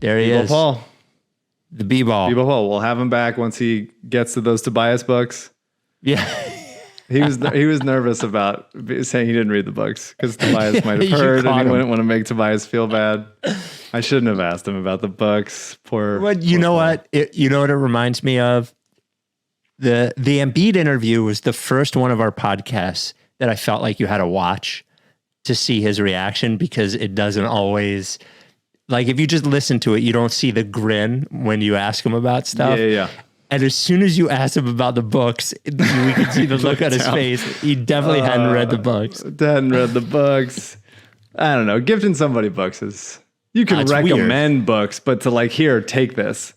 There he is. Paul. The B-ball. B-ball Paul. We'll have him back once he gets to those Tobias books. Yeah. He was nervous about saying he didn't read the books because Tobias might have heard and he wouldn't want to make Tobias feel bad. I shouldn't have asked him about the books. You know what it reminds me of? The Embiid interview was the first one of our podcasts that I felt like you had to watch to see his reaction, because it doesn't always, like, if you just listen to it, you don't see the grin when you ask him about stuff. Yeah. And as soon as you asked him about the books, we could see the look on his face. He definitely hadn't read the books. Hadn't read the books. I don't know. Gifting somebody books is, you can recommend weird. Books, but to like, here, take this.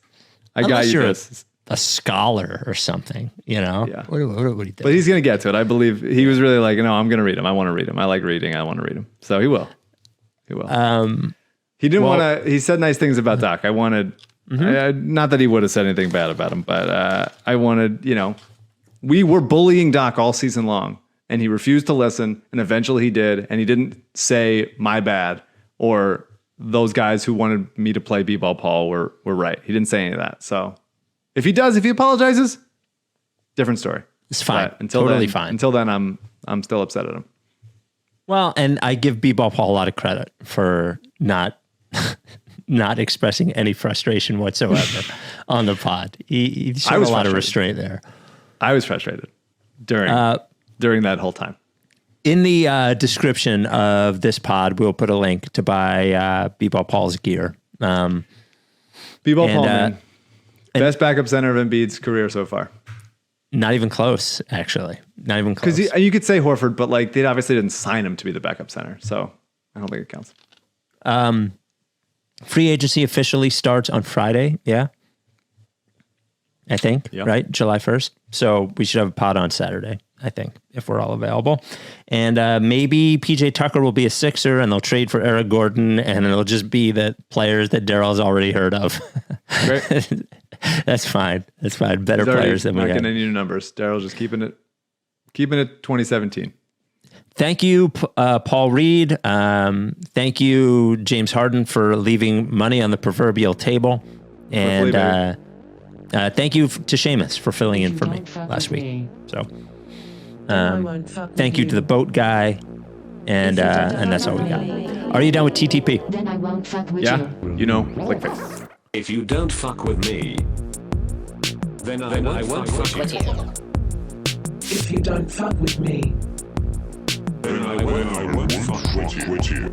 I got you this. A scholar or something, Yeah. What would he do? But he's going to get to it. I believe he was really like, no, I'm going to read them. I want to read them. I like reading. I want to read them. So he will. He didn't want to, he said nice things about Doc. I wanted, not that he would have said anything bad about him, but I wanted, we were bullying Doc all season long, and he refused to listen, and eventually he did, and he didn't say my bad or those guys who wanted me to play B-ball Paul were right. He didn't say any of that. So if he apologizes, different story. It's fine. But totally fine. Until then, I'm still upset at him. Well, and I give B-ball Paul a lot of credit for not expressing any frustration whatsoever on the pod. He showed a lot of restraint there. I was frustrated during that whole time. In the description of this pod, we'll put a link to buy B-ball Paul's gear. B-ball Paul, man. Best backup center of Embiid's career so far. Not even close, actually. Not even close. Because you could say Horford, but like they obviously didn't sign him to be the backup center, so I don't think it counts. Free agency officially starts on Friday, yeah? I think, right? July 1st. So we should have a pod on Saturday, I think, if we're all available. And maybe PJ Tucker will be a Sixer, and they'll trade for Eric Gordon, and it'll just be the players that Daryl's already heard of. Great. That's fine. Better players than we have. Not getting any new numbers. Daryl's just keeping it 2017. Thank you, Paul Reed. Thank you, James Harden, for leaving money on the proverbial table. And thank you to Seamus for filling in for me last week. So thank you to the boat guy. And that's all we got. Are you done with TTP? Then I won't fuck with you. Click face. If you don't fuck with me, then I won't fuck with you. If you don't fuck with me, then I won't with you.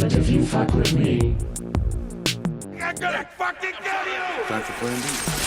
But if you fuck with me, I'm gonna fucking kill you! Time for plan B.